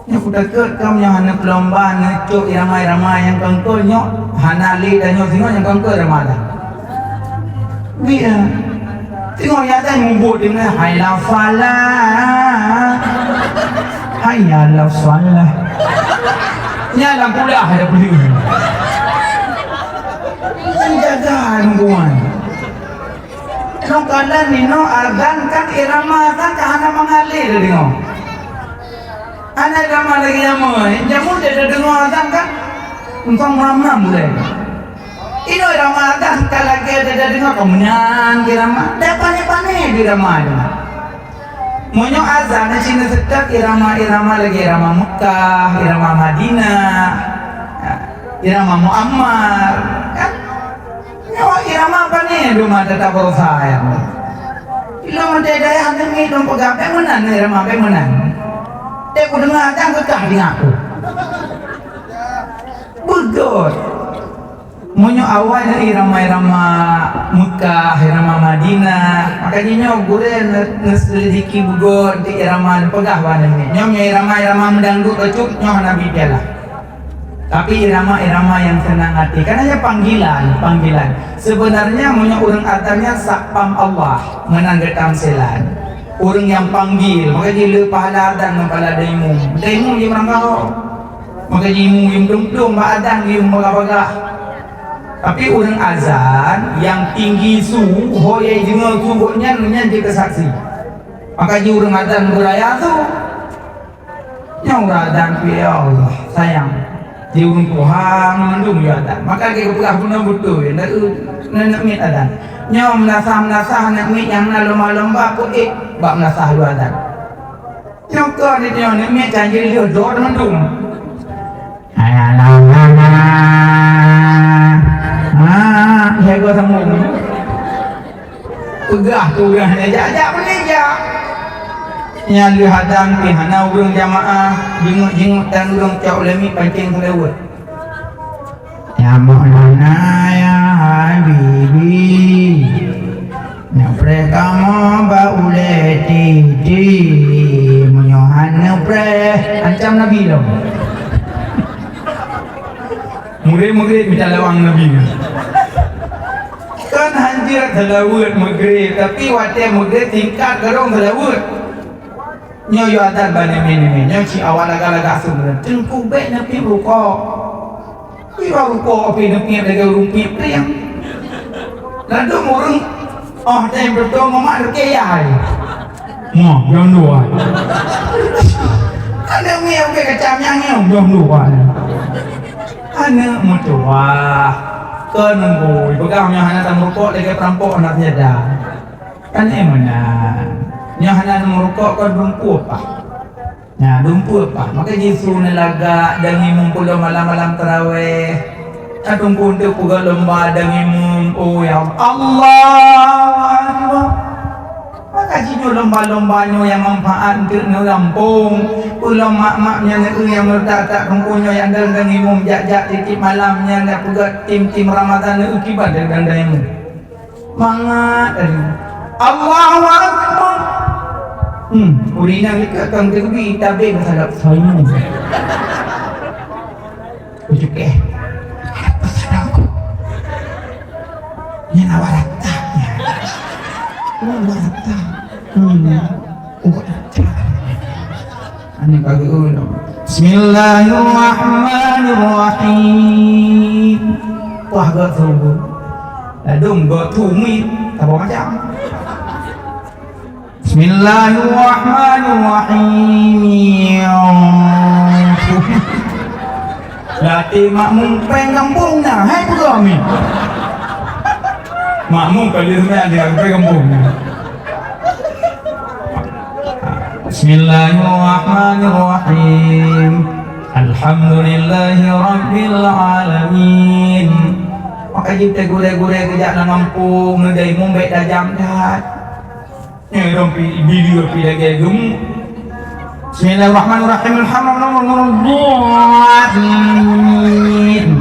Yang sudah ket kamu yang hendak lomba ngecuk irama yang kengkol nyok, hanali dan nyok singo yang kengkol ramadan. Biar. Tengok yang tadi membut dia hayya la salah. Ni dalam kuliah ada beli. Jaga nungguan. Nong kala ni no azan kan irama azan kahana mengalir tengok. Ana irama lagi jamu dia dengar azan kan. Untung ramam boleh. Ino Ramadan kalau kita dengar kemenyan di Ramadan, depannya di Ramadan. Monyo azan Cina sekat irama lagi irama Mekah, irama Madinah, irama Muammar, kan? Oh, irama apa nih? Rumah tetap berusaha. Ilo mendedaya hanya minum pegape menang, irama apa menang? Dia ku dengar aja kekah di aku. Begot. Munyo awalnya irama-irama Mekah, irama Madinah. Makanya nyo gure ngeselidiki begot di irama pegah wana ini. Nyo irama-irama mendangdut lecuk nyo nabi dia lah. Tapi irama-irama yang senang hati, karena panggilan. Sebenarnya punya orang atarnya sakpam Allah menanggetam selan. Orang yang panggil, maka dia pahala adan kepala daimu. Daimu dia merangkau. Maka jimu yang dum-dum adan yang baga-baga. Tapi orang azan yang tinggi suhu, hoye jengal subuhnya dia kesaksi. Maka dia orang adan beraya tu. Yang adan ya Allah sayang. Dia urung Tuhan mendung ya adan. Maka dia kepelah pun betul ya. Nak mit adan. Nyom nasah nak mit yang na lomba-lomba ku bab nasah lu adan. Nyom ko ni dia nak mit janji dia dor mendung. Saya gua sambung. Pegah tu orang ni ajak meneja. Yang lihadan pihana urang jamaah jenguk dan urang cak ulami pancing selewat. Ya Maulana ya Habibi, ya mereka mau baule titi menyohan pre ancam Nabi dong. Murid-murid minta lawang Nabi. Kan hanjir selawat murid, tapi wate murid tingkat gerong selawat. Nyo yo adan bani mini nyo si awal laga sumber tengku baik napi ruko iwa ruko api napi daga rumpi priang lalu murung oh time berdoa mamak keyai mo yang dua ada mi yang kecam yang dua ana mutua ke nunggu pegang yang hana tang ruko daga perampok anak nyada kan emana yang hana merokok kan dumpu apa? Nah dumpu apa? Maka Yesus nelaga dan imum pula malam-malam terawih. Kadung kunde puga lomba dan imum. Oh ya Allah. Maka jino lomba-lombanya yang manfaat untuk nelampung. Pulau mak-maknya yang letak rungkunya yang dan imum jak-jak titip malamnya nak puga tim-tim Ramadan ukibat dan imum. Mangat Allahu Akbar. Urina kita akan terbi tabik masalah saya. Ujuk apa sadangku? Ini nawaratanya. Nawarata. Ani bagi ulum. Bismillahirrahmanirrahim. Wah gak tahu. Ladung gak tumit. Tak macam. Bismillahirrahmanirrahim. Latih makmum penggambungnya. Hai kami. Makmum kali sebenarnya dia penggambungnya. Bismillahirrahmanirrahim. Alhamdulillahi rabbil alamin. Maka kita gure-gure kejak nak mampu ngedai mumbek dah jam dah. Ni rompi video pi lagi gum. Bismillahirrahmanirrahim. Alhamdulillahirrahmanirrahim.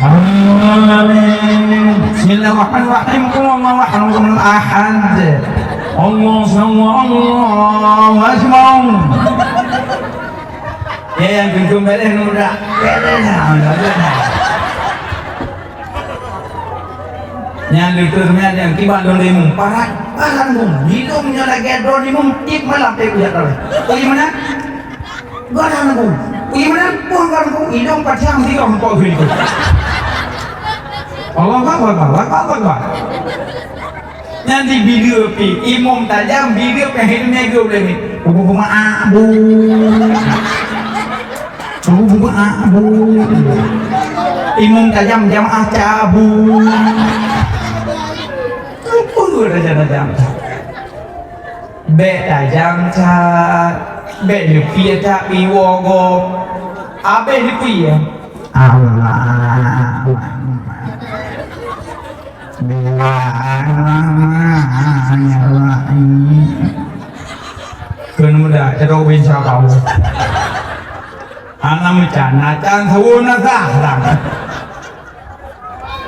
Amin. Bismillahirrahmanirrahim. Allahu ahad. Allahu akbar. Ya yang gum balik nurak. Yang diterusnya yang tiba doni mum parat mum hidungnya lagi doni mum tip malam tip lihat oleh bagaimana barang mum bagaimana buang barang mum hidung pacang sih kamu kau hidup Allah yang di video pi imam tajam video penghidupnya gue boleh ni bunga abu imam tajam jamaah cabu Tajam be tajam cat be lupia tak biwogo abe lupia Allah Bismillahirrahmanirrahim. Kena muda cara win syakau. Anak mencana can sawuna sahlang.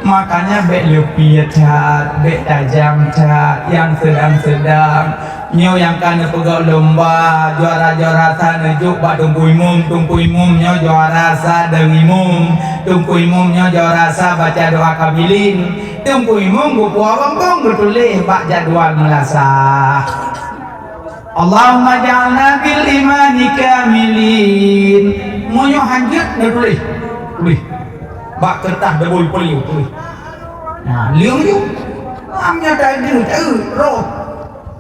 Makanya bek lebih cat, bek tajam cat, yang sedang-sedang. Nyo yang kana pegau lomba, juara-juara sana juk bak tungku imum nyo juara sa deng imum, tungku imum nyo juara sa baca doa kabilin, tungku imum gupua bangkong betulih bak jadwal melasah. Allahumma ja'alna bil imani kamilin. Monyo hanjut dah tulis. Bak kertas dah boleh peliu tulis. Nah, liung tu. Amnya dah roh.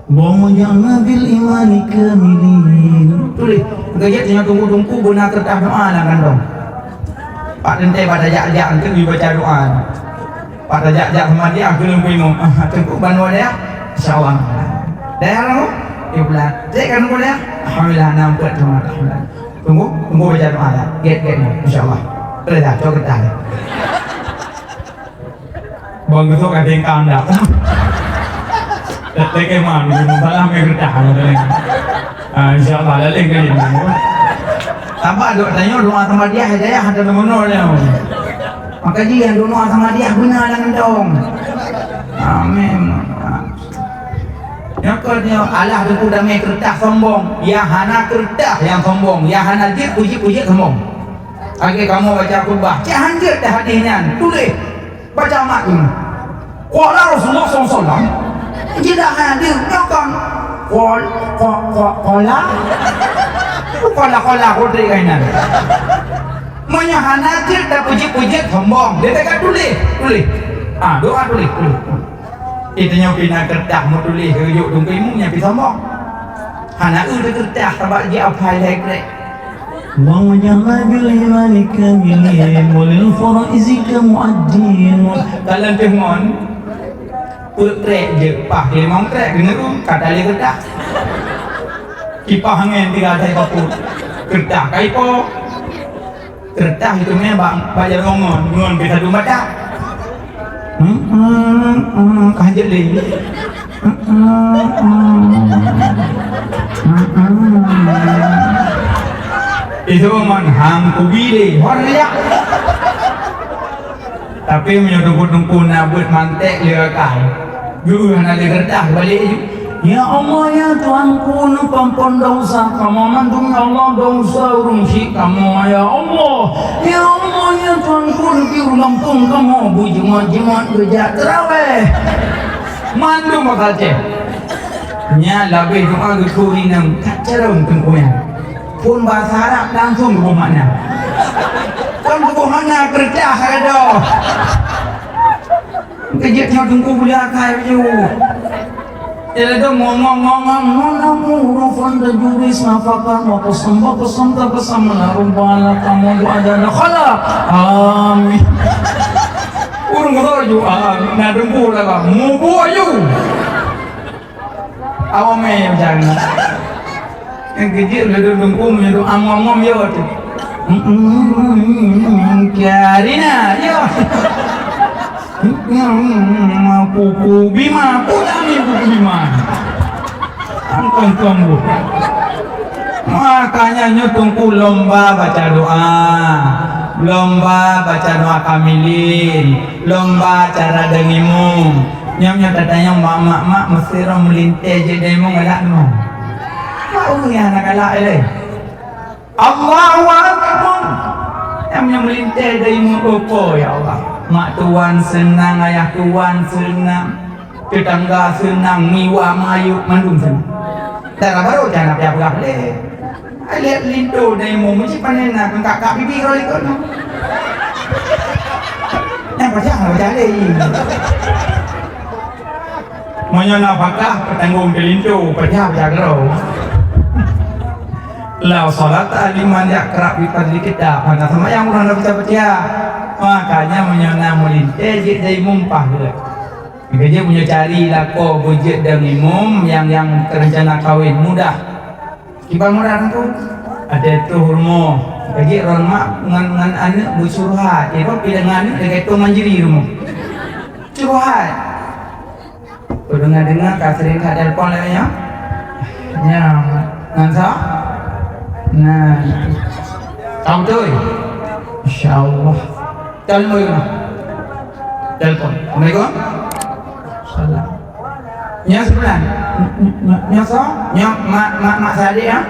Allahumma ja'alna bil imani kamilin. Tulis. Gajat nya tunggu-tunggu benar kertas doa lah kan dong. Pak dente pada jak-jak tu baca doa. Pada jak-jak sama dia belum bingung. Tengku banwa dia. Insyaallah. Dah lah. Iblan, cek kan boleh? Alhamdulillah nampak cuma alhamdulillah. Tunggu baca doa ya. Get ni, insyaallah. Boleh dah, coba kita. Bang besok ada yang kanda. Tek keman, salah mereka ada. Insyaallah ada lagi ni. Tambah tanya doa sama dia hidayah ada benar dia. Maka dia doa sama dia benar dengan dong. Amin. Yang kedua Allah tu damai kertas sombong, yang hana kertas yang sombong, yang hana dia puji-puji sombong. Lagi kamu baca khutbah, jangan dia dah hadisnya, tulis baca mak ini. Qala Rasulullah SAW, tidak hadir, nyokong. Qala kudri kainan. Manya hana dia dah puji-puji sombong, dia tak tulis. Doa tulis. Itu yang pina kertas mau tulis kerjuk tunggu imunya pergi sombong. Hana dia kertas sebab dia apai lagi. Allahumma ja'alna bil imani kamilin walil faraizika mu'addin. Dalam pengon putrek je pah dia mau trek dengar kata dia kertas. Kipah angin tiga saya paput. Kertas kai po. Kertas itu memang bayar ngon bisa dumata. Kanjut leh. Itu man hang kubile, horliak. Tapi menyodok-dok nabut mantek dia kai. Dulu hana dia kertas balik je. Ya Allah ya Tuhanku numpang dosa kamu mandung Allah dosa urungsi kamu ya Allah ya Tuhanku lebih lampung kamu bujimat kerja terawih mandung bakal cek nya labih doa gekuri nang kacarong tengkuyan pun bahasa Arab langsung ke mana kan ke mana kerja ada kejutnya tunggu bulan kai ju. Dia tu ngomong rufan dan juris nafakan wakasam terkesam menarumbala kamu ada nakhala amin urung roju nadung pula lah mubu ayu awame jangan yang kecil dia dungkum itu amam yo tu karina yo pupu bima putami pupu bima angkong tunggu makanya nyutungku lomba baca doa kamilin lomba cara dengimu nyamnya katanya mak mesti orang melintai je demo ngalak no kau ni anak galak ele Allahu Akbar nyamnya melintai demo opo ya Allah. Mak tuan senang, ayah tuan senang, tetangga senang, miwa mayu mandung senang. Tak baru jangan apa-apa leh. Lihat lindu dari mu mesti panen nak kakak bibi kalau ikut no. Yang percaya leh. Monya nafkah petanggung ke lindu percaya kalau. Lau salat aliman ya kerap di kita, pada sama yang orang nak baca. Makanya menyana melintai jadi mumpah dia. Dia punya cari lako bujit dan imum yang terencana kahwin mudah. Kibal mudah tu ada tu hurmo. Jadi orang mak dengan anak bersuruhat. Itu pilihan anak dekat tu manjiri rumah. Suruhat. Ku dengar kasih kat telefon lagi ya. Nya ngansa. Nah. Tahu tu. Insyaallah. Telefon mana? Telefon. Assalamualaikum. Salam. Nya sebelah. Nya so? Nya mak saya ya.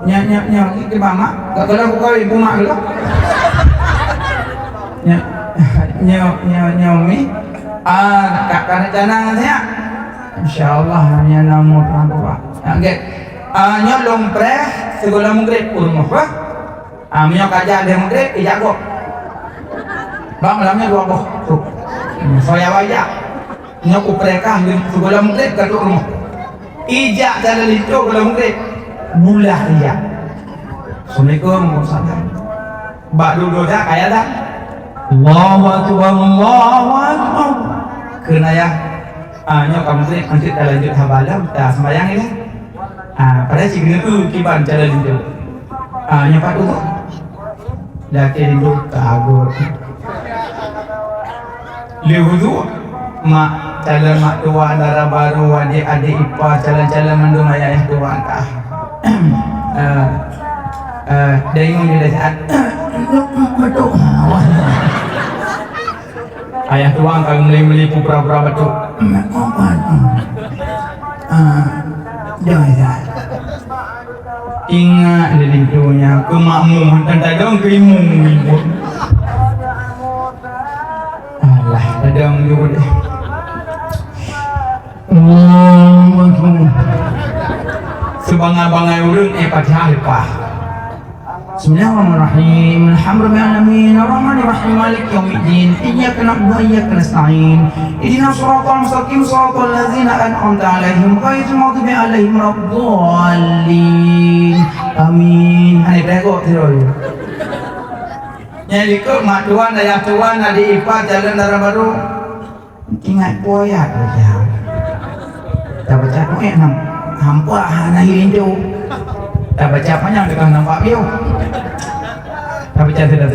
Nya ke mama. Kalau kau ibu mak dulu. Nya umi. Karena jangan saya. Insyaallah nya namu Tuhan Pak. Okey. Nya lompreh segala mungkin rumah Pak. Nya kaja ada mungkin ijago. Bang lamnya dua boh. Saya wajah. Nya ku prekah segala mungkin ke rumah. Ijak jalan itu segala mungkin. Bulah ijak. Assalamualaikum warahmatullahi. Bak dulu dah kaya dah. Allahu akbar, Allahu akbar. Kena ya. Nya kamu sih nanti kita lanjut habalam, kita sembahyang ini. Pada si kena kiban jalan itu. Nya pak dulu. Dah kira kagur. Lihudu mak calon mak tua darah baru adik ipar calon mandung ayah tua kah. Dengung dia saat betul. Ayah tuang kalau meli pura-pura betul. Jangan. Ingat lelitunya kemakmuman dan tadang keimung ibu. Alah, tadang juga deh. Sebangai-bangai urang Fatihah lepas. Bismillahirrahmanirrahim. Alhamdulillahirabbil alamin. Maliki yaumiddin. Iyyaka na'budu wa iyyaka nasta'in. Ihdinas siratal mustaqim, siratal ladzina an'amta 'alaihim ghairil maghdubi 'alaihim waladdallin. Amin. Hai berego terus. Nyali ke mak tuan ayah tuan adik ipar jalan darah baru. Ingat poyat aja. Tak baca poyat hampa hana hirindu. Tak baca panjang dekat nampak dia. Tak baca tidak.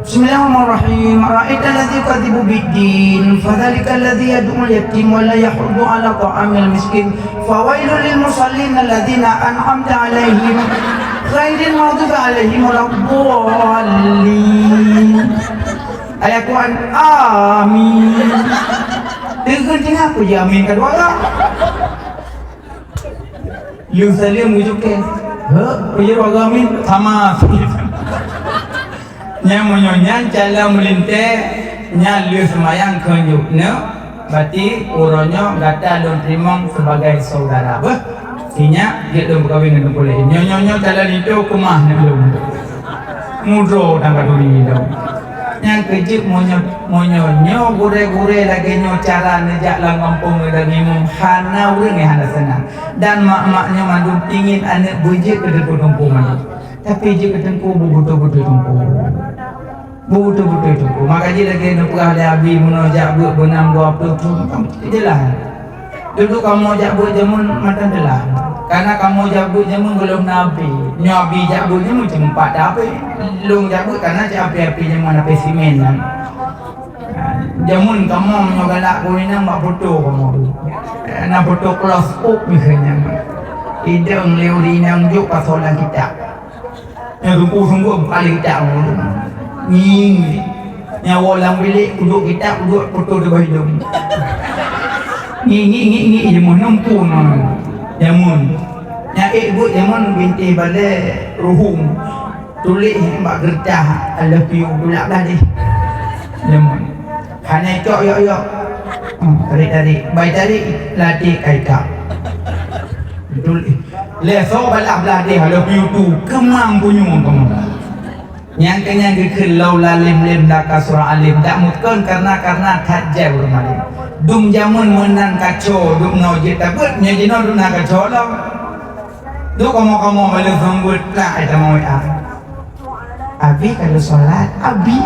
Bismillahirrahmanirrahim. Ra'aita alladhi yukadzibu bid-din, fadzalika alladhi yad'u al-yatim wa la yahuddu 'ala ta'amil miskin. Fawailul lil musallin alladhina an'amta 'alaihim ghairil maghdubi 'alaihim waladdallin. Ayat Quran. Amin. Dengar aku je amin kedua lah. Lu salim ujuk ke. Punya warga amin sama. Nya monyonya jalan melinteh nya lu semayang kunjuk ne. Berarti uronyo gata lu terima sebagai saudara. Sinya dia tu berkahwin dengan boleh. Nyo jalan itu kumah ne belum. Mudro tangga duri itu. Yang kejip monyo gure lagi nyo cara nejak lang kampung dan ngimum hana urang hana senang dan mak-maknya mandung ingin anak bujik ke depan kampung mana tapi je ketengku bubutu-butu tungku maka je lagi nak perah abi menojak buat benam 20 tu jelah dulu kamu jabut jamun matan jelah karena kamu jabut jamun belum nabi nabi jabut jamun cuma 4 apa lung jabut karena api-api jamun api simen kan jamun kamu menyogalak kulinan mak foto kamu nak foto close up misalnya idang leuri nang juk pasolan kita yang sungguh paling tak ni nyawa lang bilik duduk kita duduk foto di bawah hidung ni jamun nampu jamun nya ibu jamun binti balik ruhum tulis mak gercah I love you dulak dah deh jamun hanya cok yo tarik baik tarik latih kaikak tulis leso balak belah deh I love you tu kemang punyung kamu yang kenyang kelau lalim daka surah alim tak mutkan karena tajam bermalim dum jamun menang kacau dum no jeta but nya jino dum na kacau lo du kamu balik sambut lah ada mau abi kalau sholat abi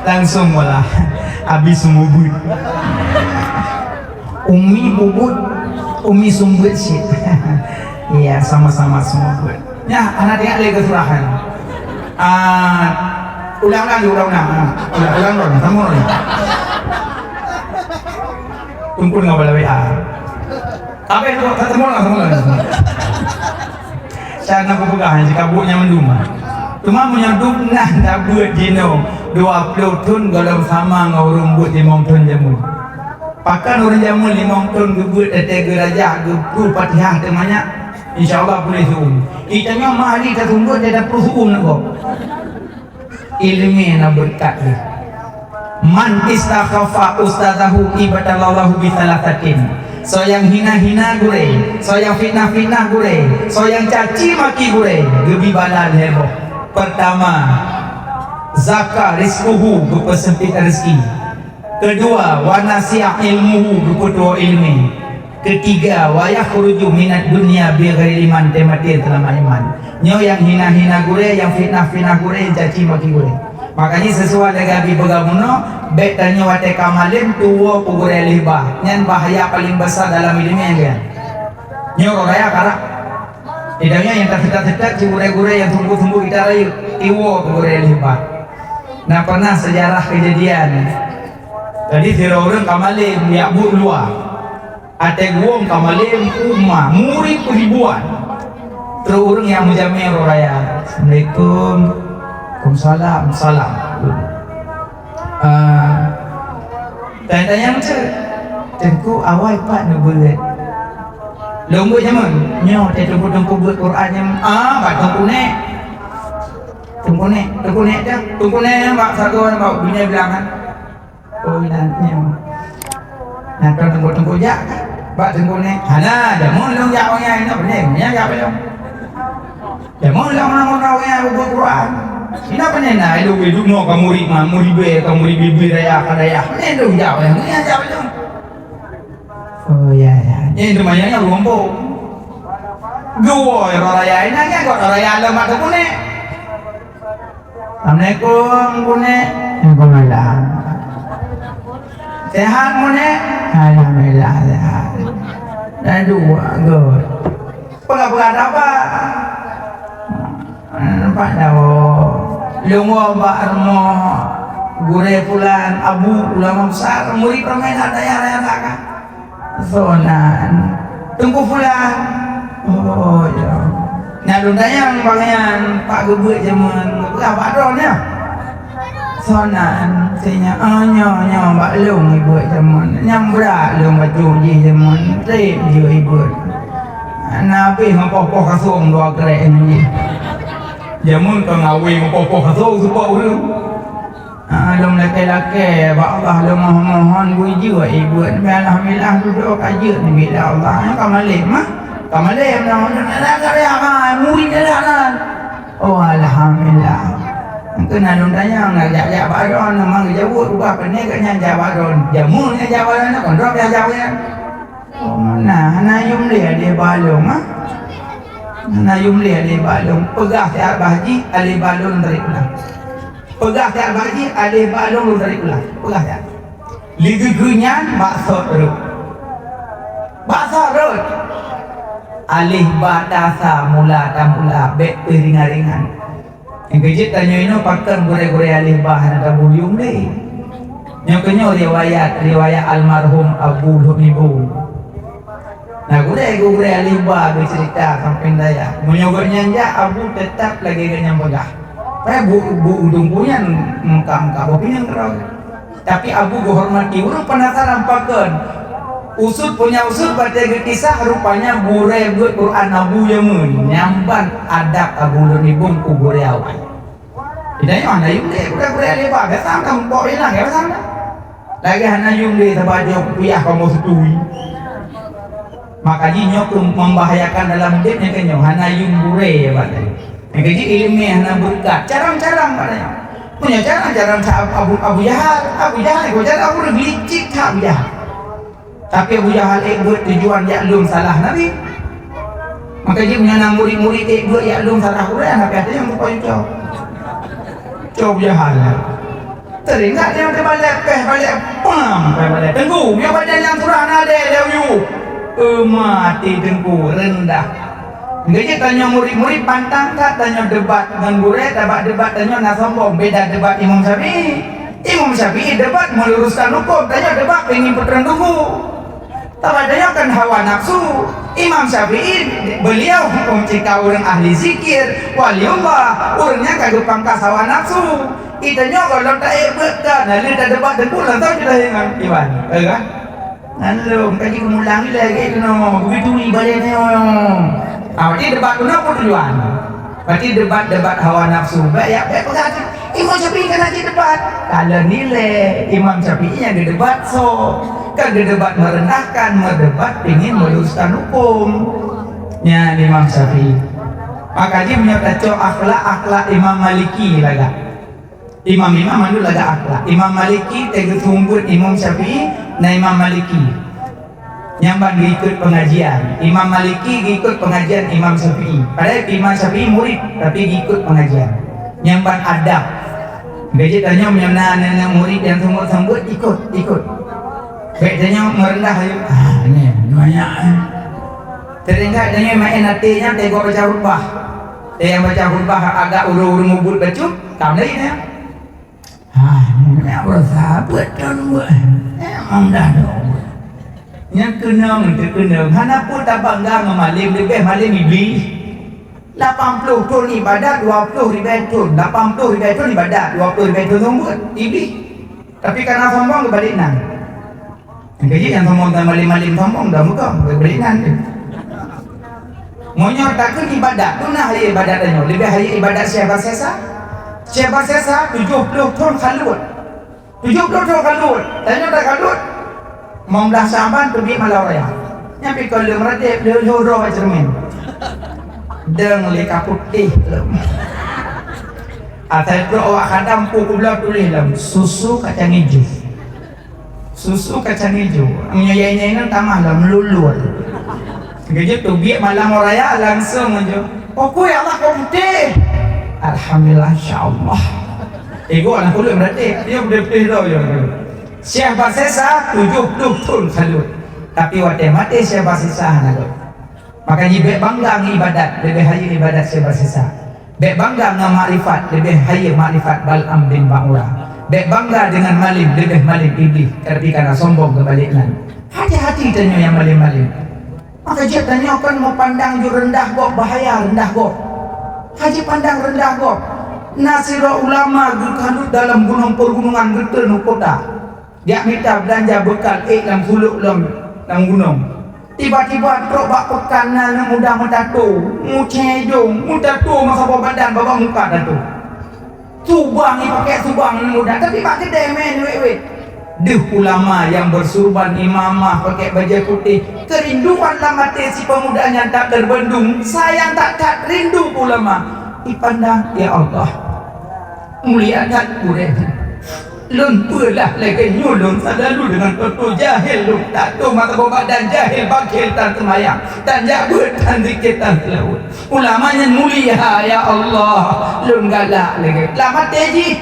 langsung malah abi sumubut umi bubut umi sumbut sih iya sama-sama sumubut ya anak dia lagi kesurahan Ulang lagi, ulang dong, sama nih. Tumpul nggak boleh WA. Apa itu? Ketemu lagi. Saya nak pegangan jika buatnya menduma. Cuma menyerduk nah dah buat jino 20 ton kalau sama ngurung buat 5 ton jamu. Pakan orang jamu 5 ton buat tega raja guru patihah temanya. InsyaAllah boleh zoom. Itanya mahali tak tunggu dia dah perlu zoom nak kok. Ilmi nak berkat ni. Man istakhafa ustadahu ibadallahu bithalathatin. So yang hina-hina gure, so yang fitnah-fitnah gure, so yang caci maki gure, gebi balal heboh. Pertama, zakah rizquhu berpersempit rezeki. Kedua, wanasi'a ilmuhu berpetua ilmi. Ketiga, wayah khuruju minat dunia bighairi iman tematir selama iman. Nyo yang hina-hina gure, yang fitnah-fitnah gure, yang caci maki gure. Makanya sesuai dengan Abi Begamuno, bet tanya wate kamalim tuwa pugure lihbah. Nyan bahaya paling besar dalam ilmiah kan. Nyo raya karak. Tidaknya yang tersekat-sekat cigure-gure yang tumbuh-tumbuh kita rayu tiwa pugure lihbah. Nah pernah sejarah kejadian. Jadi orang kamalim yakbut luar. Ate guong kamalim umma murid ribuan. Terus orang yang mujamir raya. Assalamualaikum. Waalaikumsalam, salam. Tanya macam tengku awal pak nak buat. Lombo zaman, nyo tengku buat Quran yang pak tengku nek dah. Tengku nek pak sagon pak bini bilang kan. Oh nanti nak tengku jak. Pak tengku nek. Hana jamun long jak orang yang benar, yang jak belum. Jamun long orang yang buat Quran. Ina panena ilo hidup no kamuri bibi raya kadaya. Ini dong jauh yang ini jauh dong. Oh ya. Ini rumahnya rombo. Gua raya ini kan kok raya alamat tu ne. Assalamualaikum pune. Waalaikumsalam. Sehat pune? Alhamdulillah sehat. Dan dua good. Pegang apa? Nampak dah lungo bakmo gure fulan abu ulama besar murid permainan daya kan sonan tunggu fulan oh ya nah dundanya pangan pak gebuk zaman apa adonnya sonan senya nyo mbak lung ibu zaman nyambra lung baju je zaman trip je ibu nabi ngopo kasung dua kerek ni jamun pengawi ngopo kasung supaya urang lum laki-laki ba Allah lu mohon buji wa ibu alhamdulillah duduk kaji ni bila Allah kamalim nak karya murid dah oh alhamdulillah kena lum tanya ngajak baron memang jauh ubah pening kanya jabaron jamun nya jabaron kon drop dah jauhnya oh nah yum dia balong yum dia balong pegah tiap haji ali balong dari ulang pegah tiap haji ali balong dari ulang pegah tiap ligi gunyan bakso rot alih batasa mula tamula bek ringan-ringan yang kejit tanya ini pakar gure-gure alih bahan ada buyung deh yang kenyo riwayat almarhum Abu Lumibu nah gure alih bah bercerita sampai daya menyogoknya Abu tetap lagi kenyang pegah bu udung punya muka bopin yang kerau tapi Abu hormati urang penasaran pakan usut punya usut baca kisah rupanya gure buat Quran Abu Yamun nyamban adab Abu Lumibu ku gure awal tidak mana yung deh gure alibah biasa kamu bawa hilang ya biasa lagi hana yung deh sebajak piyah kamu setui makanya nyok membahayakan dalam hidupnya kenyok hana yung gure ya batay yang kecil ilmiah hana berkat carang-carang katanya punya carang Abu Jahal kau cara Abu licik Abu Jahal tapi Abu Jahal buat tujuan yaklum salah Nabi makanya punya murid-murid buat yaklum salah Quran tapi ada yang berpoin Abu Jahal teringat dia balik tengku yang badan yang surah nade lewu mati tengku rendah Ngaji tanya murid-murid pantang tak tanya debat dengan guru debat tanya nak sombong beda debat Imam Syafi'i. Imam Syafi'i debat meluruskan hukum, tanya debat pengen puteran tunggu. Tanya kan hawa nafsu. Imam Syafi'i beliau hukum jika orang ahli zikir waliullah orangnya kagak pangkas hawa nafsu. Itanya kalau tak bekan lalu tak debat dan pulang tahu sudah dengan Iwan kan? Lalu kaji kemulangi lagi itu no begitu ibadahnya. Berarti debat tu apa tujuan? Berarti debat hawa nafsu. Baik berkata Imam Syafi'i kan aja debat. Kalau nilai Imam Syafi'i yang debat kan debat merendahkan, mendebat ingin meluruskan hukum. Ya Imam Syafi'i. Makanya menyatakan akhlak Imam Maliki laga. Imam anu laga akhlak. Imam Maliki tegur tumbut Imam Syafi'i, na Imam Maliki. Nyamban ikut pengajian. Imam Maliki ikut pengajian Imam Syafi'i. Padahal Imam Syafi'i murid tapi ikut pengajian. Nyamban adab. Gaji tanya menyana murid yang sambut ikut. Bedanya merendah ayo. Ini banyak. Teringat dengan main hatinya tengok baca khutbah. Yang baca khutbah agak uru-uru ngubut bacu, kamu lagi ni. Ini bersahabat kan buat. Emang dah dong. Yang kenang. Hana pun tak bangga ngemalim lebih malim iblis. 80 tahun ibadat, 20 ribu tahun. 80 ribu tahun ibadat, 20 ribu tahun sambut iblis. Tapi karena sombong kebalik nang. Gaji yang sombong dan malim-malim sombong dah muka kebalik nang. Monyor takkan ibadat tu nah hari ibadatnya. Lebih hari ibadat siapa sesa? Siapa sesa 70 tahun kalut. 70 tahun kalut. Tanya dah kalut. Membelah sahabat pergi malau raya. Nyampe kalau meradip dia horo cermin. Deng leka putih belum. Atai tu awak kadang pukul belah tulis dalam susu kacang hijau. Susu kacang hijau. Menyayainya ini tamah lah melulur. Gajah tu biar malam raya langsung aja. Oh kue Allah kau putih. Alhamdulillah insyaallah. Ego anak kulit meradip dia putih dah je. Siapa sesa 70 tahun kalut. Tapi waktu mati siapa sesa nak. Makanya baik bangga ibadat lebih hayya ibadat siapa sesa. Baik bangga dengan makrifat lebih hayya makrifat Bal'am bin Ba'urah. Baik bangga dengan malim lebih malim iblis. Tapi karena sombong kebalikan. Hati-hati tanya yang malim-malim. Maka dia tanya kan mau pandang ju rendah kok bahaya rendah kok. Haji pandang rendah kok. Nasira ulama kalut dalam gunung pergunungan getel nu kota. Dia minta belanja bekal dalam suluk dalam gunung. Tiba-tiba truk bak pekanan yang mudah mentatu, mucejong, mentatu masa badan babak muka datu. Subang ni pakai subang mudah, tapi pakai demen weh. Deh ulama yang bersurban imamah pakai baju putih, kerinduan lah mati si pemuda yang tak terbendung, sayang tak rindu ulama. Dipandang ya Allah, muliakan urang. Lun pulah lagi nyulun selalu dengan tutu jahil lu tak tu mata badan jahil bakil tak semayang dan jabut dan zikir tak laut ulamanya mulia ya Allah lun galak lagi lama teji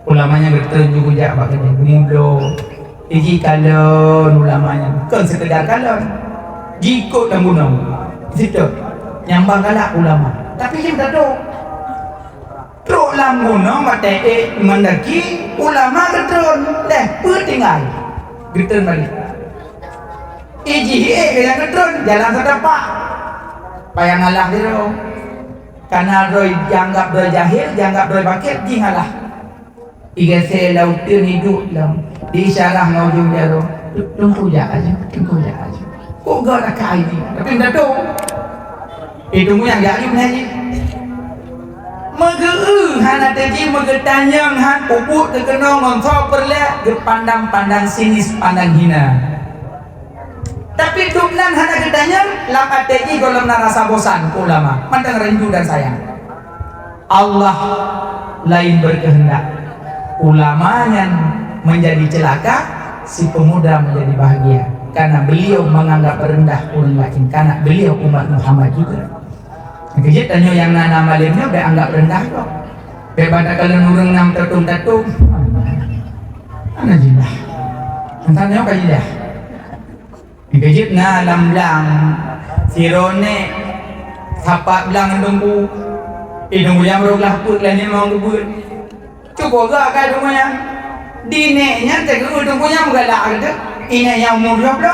ulamanya betul juga pakai mudo teji kalon ulamanya bukan sekedar kalon jikut dan gunung situ nyambang galak ulama tapi dia tak tahu truk lam gunung mati mendaki ulama getron dah tinggal getron balik iji yang getron jalan sedapak payah ngalah dia karena roy janggap roy jahil janggap roy bakir di ngalah iga se lautin hidup lam di syarah ngau dia ro tunggu aja kok gak ada kaini tapi tak tahu itu yang gak alim haji Megeu hana teji megetanyang han pupuk terkenal ngontol perlek pandang sinis pandang hina. Tapi dumnan hana getanyang lapa teji golem rasa bosan ulama mandang rindu dan sayang. Allah lain berkehendak ulamanya menjadi celaka, si pemuda menjadi bahagia karena beliau menganggap rendah orang lain karena beliau umat Muhammad juga. Kejit tanya yang nana malimnya udah anggap rendah kok. Berbada kalau nurung nam tatung. Ana jidah. Entahnya apa jidah. Kejit na lamlang sirone Siapa bilang tunggu tunggu yang baru laput lah ni memang kebut cukup ke akal tunggu yang dineknya tunggu yang bergalak kata ini yang umur berapa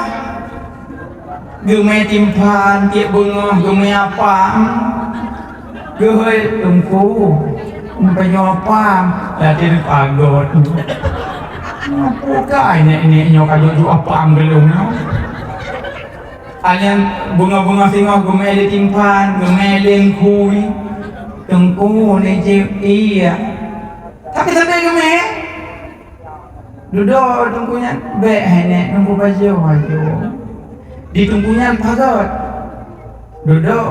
gemai timpan tiap bunga gemai apa gemai tunggu mempunyai apa latihan pagot apa kah ini nyokak jauh apa belum kalian bunga-bunga singa gemai timpan gemai lengkui tunggu ni iya tapi sampai gemai duduk tunggunya baik nenek tunggu baju ditunggunya pagat duduk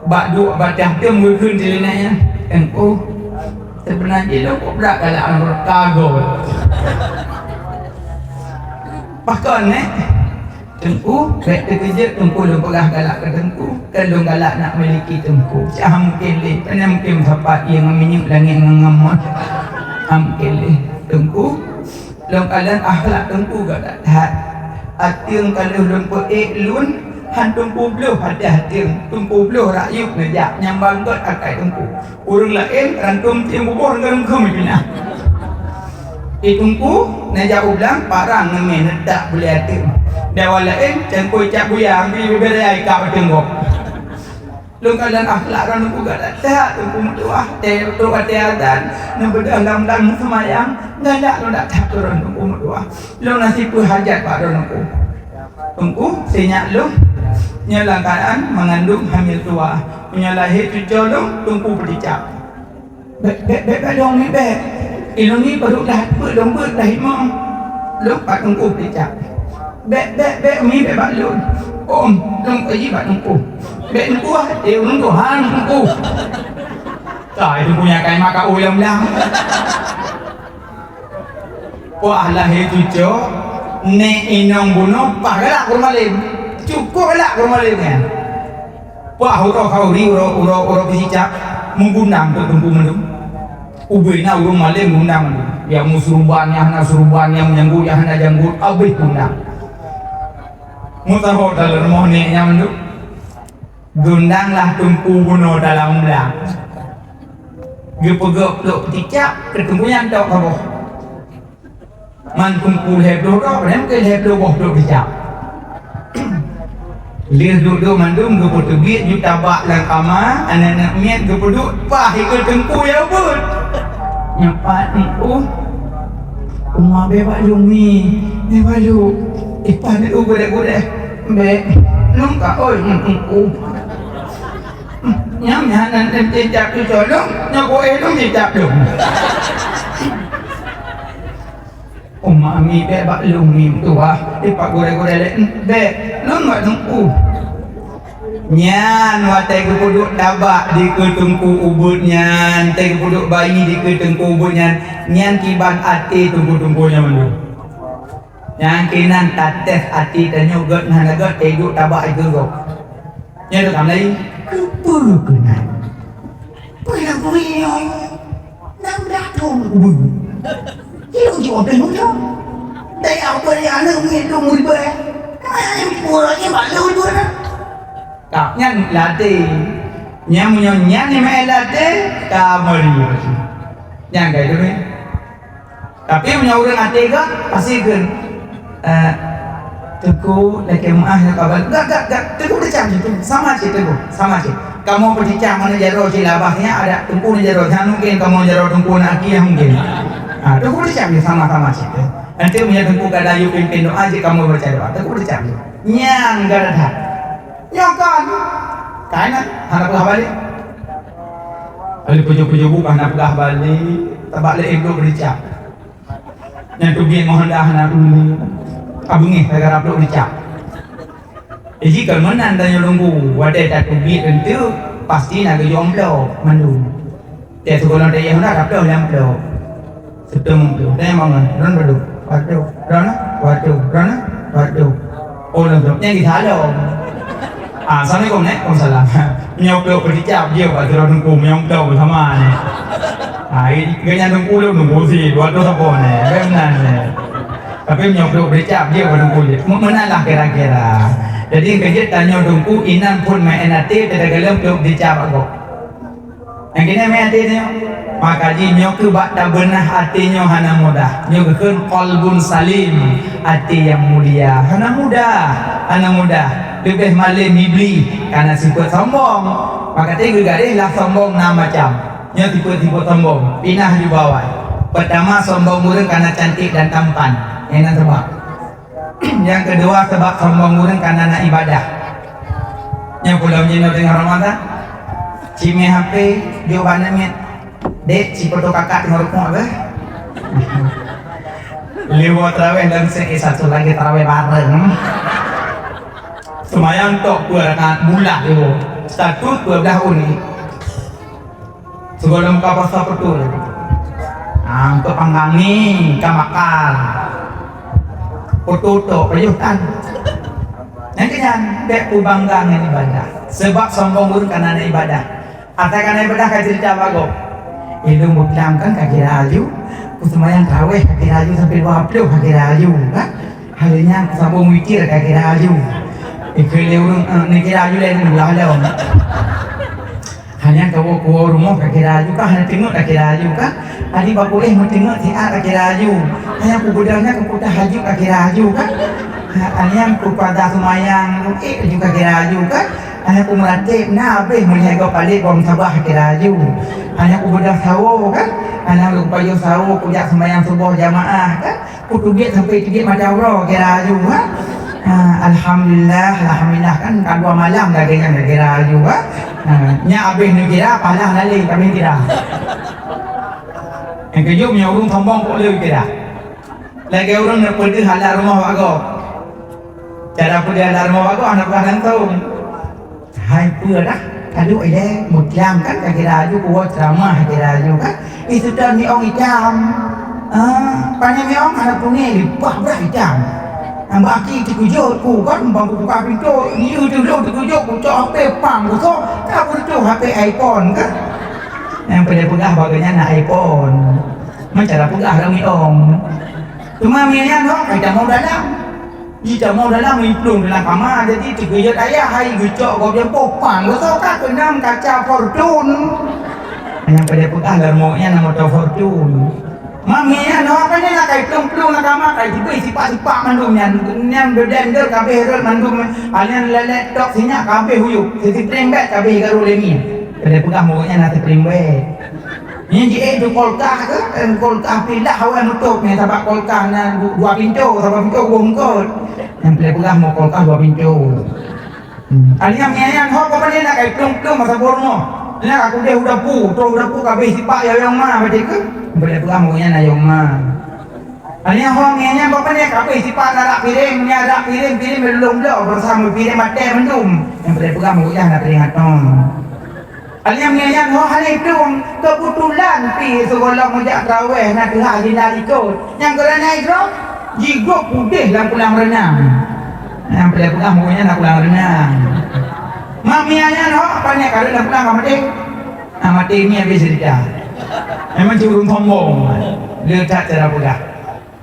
bak duk badah temขึ้นdi neneknya tunggu sebenarnya lo kok berak kalau kagot pakai nek tunggu baik terkejut tunggu lo pegah galak ke tunggu kalau galak nak memiliki tunggu cah mungkin le pernah mungkin siapa yang menyuk langit ngamot mungkin le tunggu long kalian akhlak tunggu gak tak atiang kalau long lun han tunggu belum ada atiang tunggu belum rakyat ngejak nyambang got akai tunggu urang lain rantum tiang bubur dengan kemana tunggu ngejak ulang parang ngemen tak boleh atiang dewa lain cengkoi cak buyang di berai kau tengok long kalian akhlak kan tunggu gak tak tunggu mutuah tunggu atiadan nembedang dalam semayang nggak lo tak turun tunggu mutuah lo nasi pun hajat pak tunggu tunggu senyak lo nyelangkaan mengandung hamil tua punya lahir tujuh lo tunggu berdicap bek dong ni bek ilmu ni baru dah dong dah imam lo pak tunggu berdicap bek mi bek pak lo om dong pergi pak tunggu bek tunggu tunggu han tunggu tak itu punya kain maka ulang wah lahir tujuh ne inong bunuh pagalak kurmalim cukup galak kurmalim kan wah kau ri uro bisicak menggundang tu tunggu mendung ubina urung malim gundang yang musurubannya menyanggut yang hana janggut abis gundang mutahok dalam mohne yang mendung gundanglah tunggu bunuh dalam belang gepegep lo bisicak ketunggunya tok kau man tunggu hebdo kau nem ke hebdo boh do bisicak lihat duduk mandum ke Portugis juta bak lang kama anak-anak miat ke duduk pah ikut tengku ya pun nyapat ni umma bebak lumi bebak lu ipah ni gudek-gudek be lum ka oi nyam nyanan tem cicap tu tolong nyako elong cicap lu umma mi bebak lumi tua ipah gudek-gudek be lum nggak tengku nyan watai kepuduk dabak di ketengku ubud nyan tai kepuduk bayi di ketengku ubud nyan kiban ati tunggu-tunggunya mendu nyan kinan tates ati tanya got nana got tai duk dabak itu kok nyan tu kamlai kepuduk kenan pulang pulang nang datang ubud hilang jawab dan mudah dari apa yang ada mungkin mui ber yang pulangnya malu ubud tak nyan latih nyan ni mai latih kamari nyan kayak tu tapi punya orang latih ke pasti kan teguh lagi maaf kabar gak teguh dicam itu sama sih teguh sama sih kamu berdicam mana jaro silabahnya ada tungku ni jaro jangan mungkin kamu jaro tungku naki yang mungkin teguh dicam sama sih nanti punya tungku kadayu pimpin doa aja kamu baca doa teguh dicam nyan gak ada nyokan kaina hanap gah balik ali pujo-pujo bukan hanap gah balik tabak le ego bericap yang tu biar mohon dah hanap uli abungi gara upload bericap jika menan dan nyolongku wadai tak tu biar tentu pasti nak jomblo mandu dia sekolah dia yang nak upload yang upload setemu tu dia mangan ron badu waduh oh lembut yang dithalong Assalamualaikum nek, waalaikumsalam. Nyok berdicap dia kat terus tunggu nyok sama ni. Ini ganyan tunggu lu nunggu sih, dua tu siapa ni, benar ni. Tapi nyok berdicap dia kat tunggu je. Mana lah kira-kira. Jadi kerja tanya dongku inan pun main hati tidak gelap duk dicap aku. Yang kini main hati ni, maka jinyo ke bak tak benar hatinya hana mudah. Nyo kekun qalbun salim, hati yang mulia. Hana mudah. Lebih malam iblis karena sifat sombong. Maka tiga garis lah sombong nama macam. Nyo tipe-tipe sombong. Pinah di bawah. Pertama sombong murung karena cantik dan tampan. Yang sebab. Yang kedua sebab sombong murung karena nak ibadah. Yang pulau jino tengah Ramadan. Cime HP dia bana met. Dek si foto kakak tengah rukun apa? Lewat tarawih dan satu lagi tarawih bareng. Semayang tok 2 rakaat bulat itu. Status 12 tahun. Segala muka pasal betul. Ke panggang ni, ke makan. Foto tok penyutan. Yang kenyan, dek ku bangga dengan ibadah. Sebab sombong pun karena ibadah. Artinya karena ibadah kaya cerita bagus. Itu muklam kan kaki raju. Ku semayang tarawih kaki raju sampai 20 kaki raju. Halinya ku sambung witir kaki raju. Ikut orang negeri raju lain mula lawan. Hanya kau rumah kaki raju kah? Hanya tengok kaki raju kah? Adi bapak boleh tengok siap kaki raju. Hanya ku budaknya ku dah haju kaki raju kah? Hanya ku pada semayang juga kaki raju kah? Hanya ku meratip nabe melihat kau balik bom sabah kaki raju. Hanya ku budak sawo kah? Hanya ku payu sawo ku jak semayang subuh jamaah kah? Ku tugit sampai tugit macam roh kaki raju kah? Alhamdulillah kan kadua malam dah dengan negara juga. Nya abis negara palang lali kami kira. Yang kejut punya orang sombong kok lebih kira. Lagi orang nak pergi halal rumah bago. Cara pergi halal rumah bago anak belakang tahu. Hai pura dah. Kalau ada muklam kan kira juga kuat ceramah kira juga. Itu dah ni orang hitam. Banyak ni orang anak punya lipah berat hitam. Ambak aki terkejut ku kan bangku buka pintu dia dulu terkejut ku cak HP pang ku so tak betul HP iPhone kan yang pegah bagainya nak iPhone macam pegah kami om cuma mianya no kita mau dalam implung dalam kamar jadi terkejut ayah hai gecok kau dia popang ku so tak kenam kaca Fortune yang pegah larmonya nama motor Fortune Mami no kan nak kai plung nak kamar kai tiba sipak mandum yang berdender kabeh rel mandum alian lelet tok sinya kabeh huyuk sisi prembet kabeh garu lemi kada pegang moknya nak prembet ni je tu kolkah ke kolkah pindah hawan nutup ni sebab kolkah na 2 pintu sebab pintu bongkot yang pegang mau kolkah 2 pintu alian mian ho ko nak kai plung masa borno nak aku dia udah pu kabeh sipak yang mana macam ke boleh pegang mukanya na yung Hanya orangnya bapak ni kabeh sifat arak piring ni arak piring belum dah bersama piring mati mendum yang boleh pegang mukanya na piring atom. Hanya menyanyi hal itu kebetulan pi sekolah mujak tarawih nak hari lari ikut yang kerana itu jigo putih dalam pulang renang yang boleh pegang mukanya nak pulang renang. Mamianya apa ni kalau nak pulang mati ni habis cerita. Memang curung sombong. Dia tak cara pula.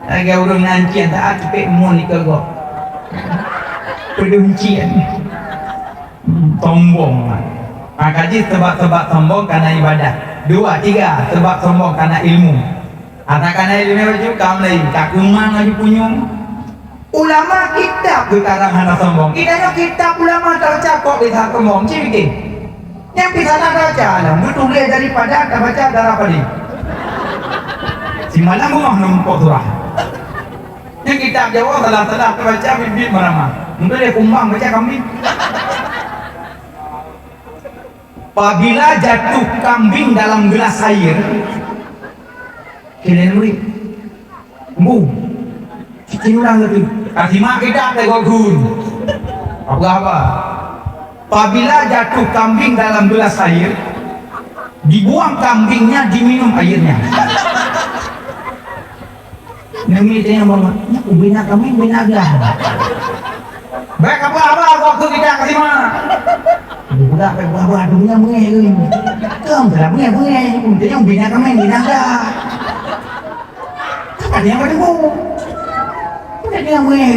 Lagi orang nancian tak cepet mun ikut. Peduncian. Sombong. Maka sebab sombong karena ibadah. 2, 3 sebab sombong karena ilmu. Atau karena ilmu baju kamu lagi. Kakumang lagi punyung. Ulama kitab berkarang hana sombong. Kita kitab ulama tercakap bisa sombong. Cik yang bisa nak baca lah, bertulis daripada tak baca darah padi. Si malam rumah numpuk surah. Yang kitab Jawa salah baca bibit meramah. Mungkin dia kumbang baca kambing. Apabila jatuh kambing dalam gelas air, kalian murid, bu, cikin orang itu, kasih mak kita tegok gun. Apa? Apabila jatuh kambing dalam gelas air, dibuang kambingnya, diminum airnya. Nami dia yang bangun, aku bina kambing, bina agak. Baik apa waktu kita kasih mana? Budak apa dunia mengeh ni. Kamu dah mengeh. Dia yang bina kambing, bina agak. Ada yang pada bu. Budak dia mengeh.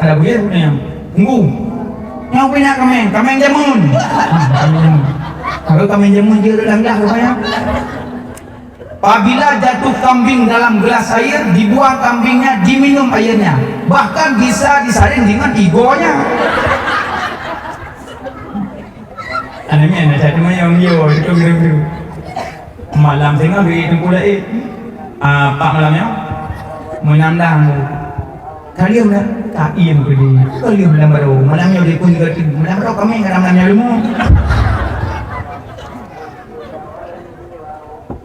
Ada boleh punya. Tunggu. Yang punya kameng jamun. Kameng jamun. Kalau kameng jamun dia rendah rupanya. Apabila jatuh kambing dalam gelas air, dibuang kambingnya, diminum airnya. Bahkan bisa disaring dengan igonya. Anaknya nak cari mana yang dia, itu biru-biru. Malam tengah beri itu pula Pak malamnya menandang. Kalian nak tak iam pergi. Kalian malam baru, malamnya dia pun juga malam baru kami nggak malamnya dulu.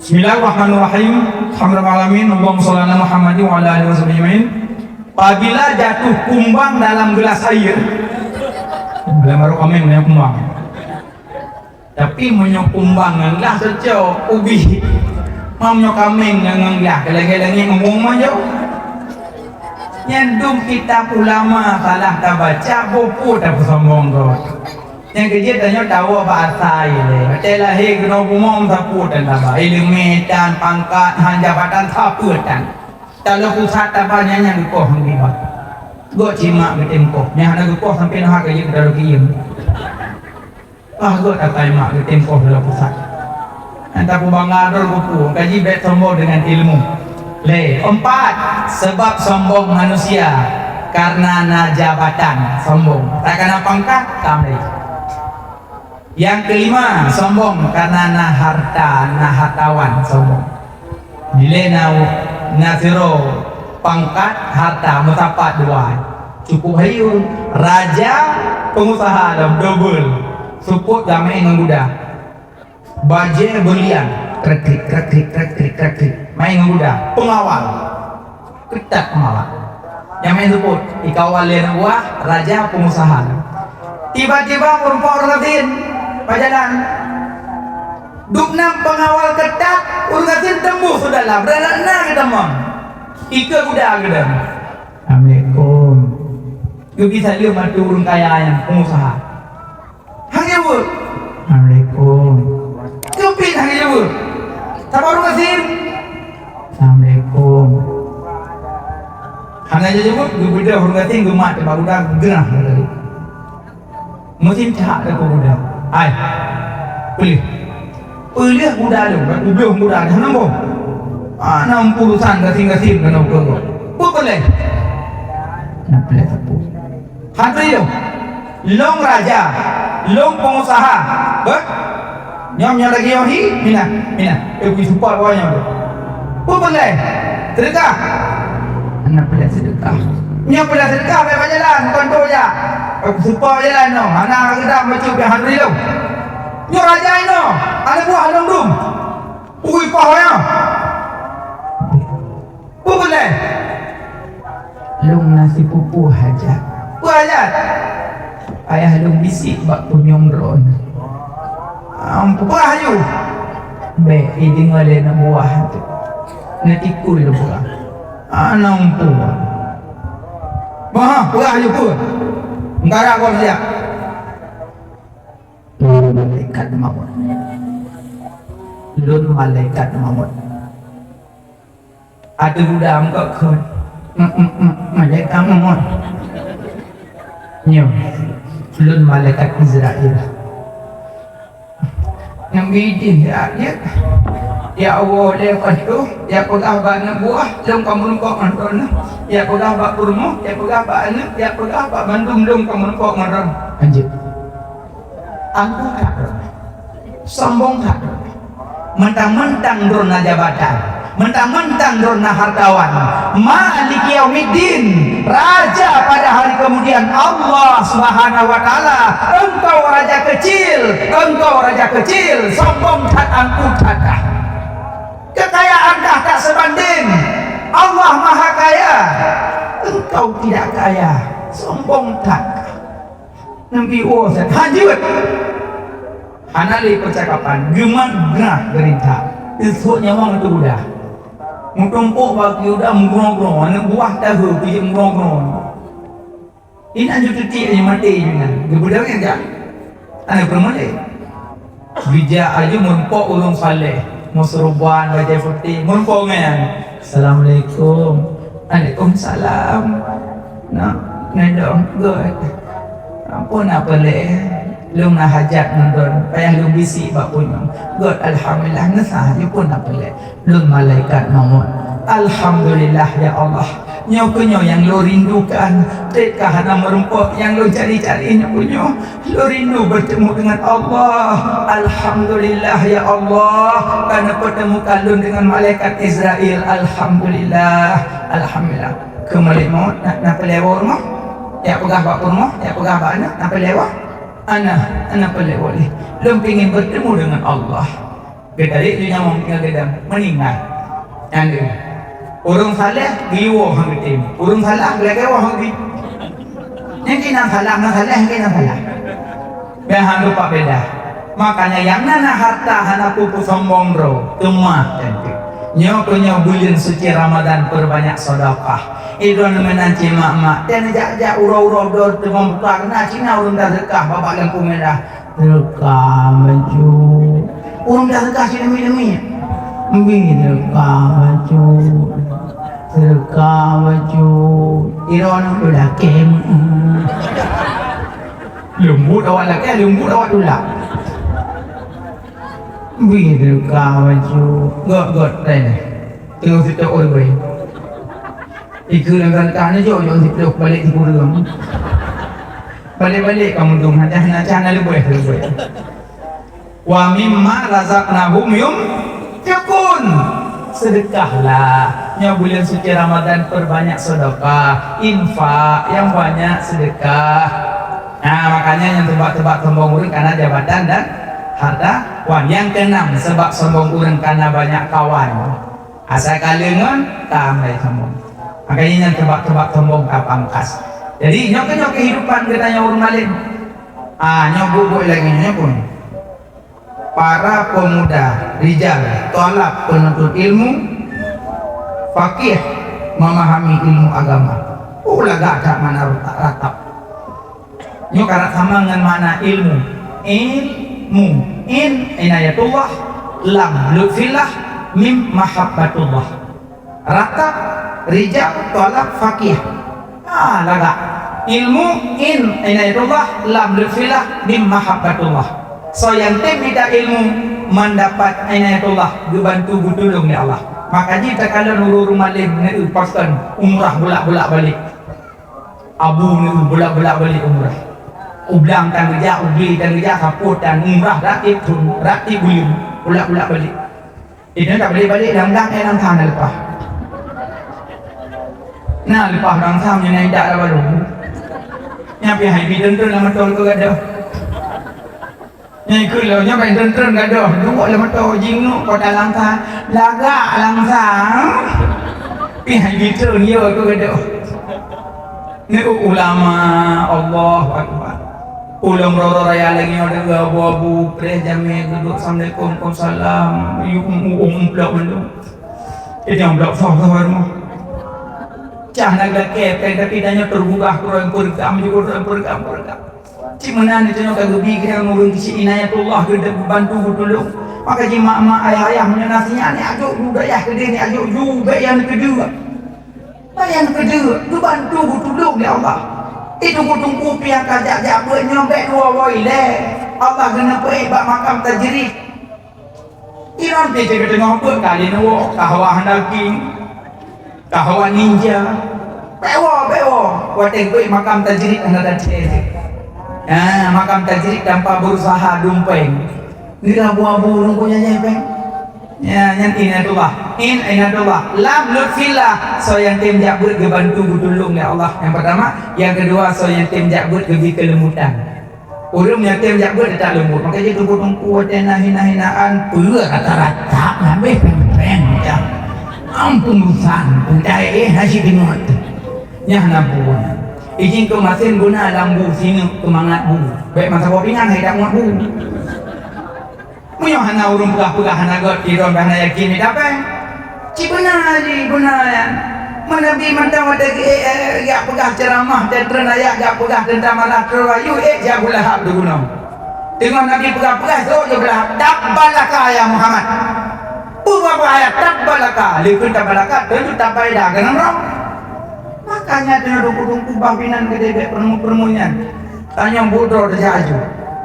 Bismillahirrahmanirrahim. Alhamdulillahirrahmanirrahim. Allahumma sholli ala Muhammadin wa ala alihi wasallam. Apabila jatuh kumbang dalam gelas air, malam baru kami yang kumbang. Tapi menyok kumbang lah sejauh ubi menyok kameng yang lah lagi-lagi ngomong aja nyandung kitab ulama salah tak baca buku tak sombong kau yang kerja tanya tahu bahasa ini celah he kena ngomong sapu dan apa ilmu dan pangkat jabatan sapu dan kalau pusat apa nyanyi dukoh ni bah go cima ketempo yang ada dukoh sampai nak kerja kita lagi gue tak mak di tempoh dalam pusat. Entah pembanggador buku, kaji bet sombong dengan ilmu. 4. Sebab sombong manusia karena jabatan sombong. Tak kena pangkat, tamai. Yang 5, sombong karena hartawan sombong. Bila nasiro pangkat harta mutapat 2. Cukup hayu raja pengusaha dalam double. Support damai dengan muda. Baje berlian, krik, main dengan muda. Pengawal, ketat pengawal. Yang main support, ikawal yang buah, raja pengusaha. Tiba-tiba perempuan orang lain, pajalan. Duknam pengawal ketat, orang lain tembus sudahlah. Beranak-anak kita mong. Ika muda kita. Assalamualaikum. Gue bisa lihat mati orang kaya yang pengusaha. Hanya bu, Assalamualaikum. Kupin hanya bu. Sabar Kasim. Assalamualaikum. Hanya aja bu, gue beda orang Kasim gue mati baru dah gerah lagi. Musim cak dah gue muda. Ay, pilih muda lu, ubah muda. Hanya bu, 60-an Kasim kena gue. Boleh. Nak pilih apa? Hati lu. Long raja, long pengusaha, ber, nyamnya lagi yohi, mina, aku support bawahnya tu. Boleh, sedekah, anak boleh sedekah, nyam boleh sedekah, baik jalan, kontrol je, aku support jalan no, anak kita macam hari tu, nyo raja ino, anak buah long dum, ui pahaya, boleh, long nasi pupu hajat, hajat. Ayah lu bisik bak punyong ron. Buah ayu. Be, ini ngale na buah tu. Natikul lu buah. Anang buah. Buah ayu pun. Ngara kau siap. Malaikat maut. Lun malaikat maut. Ada budak engkau kau. Malaikat maut. Nyom. Lun malaikat Israel yang bidin ya Allah lewat itu ya pegah bak buah lom kamu numpuk nonton ya pegah bak kurma ya pegah bak anak ya pegah bak bandung lom kamu numpuk nonton lanjut aku tak sombong tak mentang-mentang drona jabatan mentang-mentang drona hartawan maliki yaumiddin raja pada hari kemudian Allah Subhanahu wa taala engkau raja kecil sombong tak angku tak kekayaan tak sebanding Allah maha kaya engkau tidak kaya sombong tak Nabi Muhammad lanjut hanali percakapan geman gerak gerita isuknya orang itu udah mutumpuk bagi udah mengrong-grong anak buah tahu dia mengrong-grong ini anjur titik yang mati juga kemudian enggak anak permale bija aja mumpuk ulung saleh musruban baca putih mumpuk kan Assalamualaikum Waalaikumsalam nak ngedong good ampun apa le lum na hajat nondon payah lum bisi bak punya god alhamdulillah ngesah je pun apa le lum malaikat nomor alhamdulillah ya Allah nyokunyo yang lo rindukan tekah hana merumpok yang lo cari-cari nyokunyo lo rindu bertemu dengan Allah alhamdulillah ya Allah karena pertemukan lo dengan malaikat Israel alhamdulillah alhamdulillah kembali mau nak pelewar mau ya pegah bak pun mau ya pegah bak nak pelewar anak pelewar lo ingin bertemu dengan Allah kedari tu yang mau gedang meninggal anda urung salah giwo hang tim urung salah lagi wah hang yang kena salah kena salah behan lupa beda makanya yang nana harta hana pupu sombong ro temah cantik nyokonyo bulan suci Ramadan perbanyak sedekah itu menanci mak-mak dan jak urau-urau dor temam karena cina urung dah sedekah babak lampu merah sedekah maju urung dah sedekah demi sedekah maju sedekah maju iron udah kem lembut awak lagi lembut awak dulu sedekah maju god deh tengok situ oi ikut dengan kan jo situ balik di kurung balik kamu dong hanya lebih wa mimma razaqnahum yunfiqun sedekahlah nya bulan suci Ramadan perbanyak sedekah infak yang banyak sedekah nah makanya yang tebak-tebak sombong urang karena jabatan dan harta wan yang keenam sebab sombong urang karena banyak kawan asal kalengan tamai sombong makanya yang tebak-tebak sombong kapangkas jadi nyok kehidupan kita yang urang malin nyok lagi pun para pemuda rijal tolak penuntut ilmu fakih memahami ilmu agama ulah gak ada mana ratap nyo karat sama dengan mana ilmu inayatullah lam lutfillah mim mahabbatullah ratap rijal tolak fakih laga ilmu inayatullah lam lutfillah mim mahabbatullah so yang tidak ilmu mendapat inayatullah dibantu gutulung ya Allah makanya kita kalau nurul malim paskan umrah bolak balik abu ni bolak balik umrah ublang tan kerja ubli tan kerja kaput dan umrah rakit tun rakit bulim bolak balik itu tak balik dang enam tahun lepas nah lepas dang tahun yang tidak ada baru nyampe hai bidon tu nama tol ke ada ni cứ lỡ nhá bạn trơn cả đồ đúng gọi là mất đồ dính nó có đà lang tha là gạ lang tha cái hành vi trơn nhiều có cái đồ nếu ulama Allah Akbar ulam roro raya lagi ada abu prejame duduk assalamualaikum salam blok belum itu yang blok faham rumah cah naga kepeng tapi danya terbuka kurang pergam juga kurang pergam cimenan itu nak gabi kita ngurung kisi inayatullah kita bantu tolong maka jima mak ayah menyenasinya ni ajuk juga ya kedua ni ajuk juga yang kedua tu bantu tolong ya Allah itu kutung kupi yang kajak buat nyampe dua woi leh Allah kena pergi bak makam tajrid iran dia tengah apa kali nawa kahwa daging kahwa ninja bewa wateng pergi makam tajrid anda dah cek makam tajrid tanpa berusaha dumpeng ni abu-abu nunggunya nyempeng ya yang inayatullah lam lutfillah so yang tim jabut gebantu gutulung ya Allah yang pertama yang kedua so yang tim jabut gebi kelembutan urung yang tim jabut tak lembut makanya tu kuat dan hina-hinaan pura rata-rata ngambil peng macam ampun urusan pentai hasil dimot nyah nampun izin ke masin guna lambu sini kemangat bu baik masa popingan hai dak muat bu munyo hana urung pegah hana got iron bahana yakin ni dapat ci benar ya manabi mantau ada ya pegah ceramah dan renaya ya pegah tentang malah terayu ya bulah abdu guna dengan nabi pegah so ya bulah tabbalaka ya Muhammad berapa ayat tabbalaka lekun tabbalaka tentu tabai dah kenang makanya dia dukung pimpinan gede permunyan Tanya bodoh saja aju.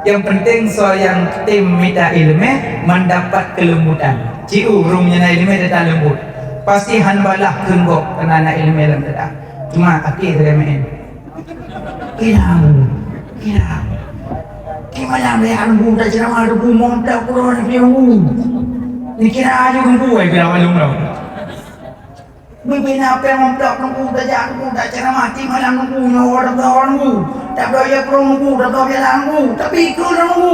Yang penting yang tim minta ilmu mendapat kelembutan. Ciu rumnya na ilmu dia tak lembut. Pasti hanbalah kenggok kena na ilmu dalam dah. Cuma akhir dia main. Kiramu. Gimana dia lembu tak ceramah lembu montak kurang dia lembu. Ni kira aja lembu kira malum dah. Bibi apa yang montak lembu tak ceramah ti malam lembu nyawa dah lembu. Tak beraya kurang lembu, tak beraya lembu, tapi ikut lembu.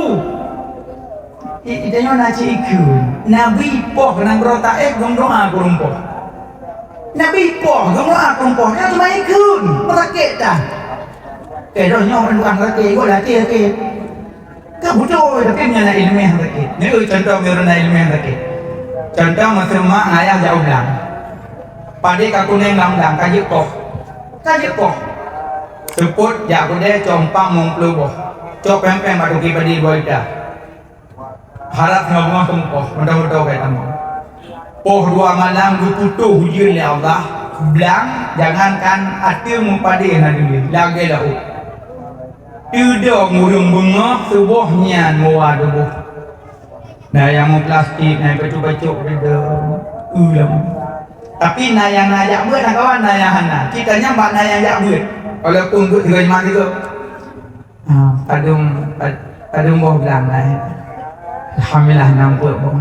Itanya nak ikut. Nabi poh kena berotak gong doa kurang poh. Nabi poh gong doa kurang poh. Dia cuma ikut, merakit dah. Dah nyawa orang merakit, kau latih rakit. Kau betul, tapi punya nak ilmu yang rakit. Ni contoh orang nak ilmu yang rakit. Contoh masa mak ayah jauh belang. Pada kaku neng lam kaji poh. Seput jak aku dia compang mengpelu boh. Cok pempeng batu kibadi dua ida. Harap ngomong tungkoh, mudah-mudahan kata mau. Poh dua malam guputuh hujan ya Allah. Belang jangankan hati mupadi nadili lagi lau. Tidak ngurung bunga sebuahnya muat tubuh. Nah yang mau plastik, nah bacuk-bacuk dia ulam. Tapi nah yang najak buat kawan nah yang hana. Kita nyampak nah yang najak buat. Walaupun buat tiga jemaah itu. Padung boh belang lah. Alhamdulillah nampak boh.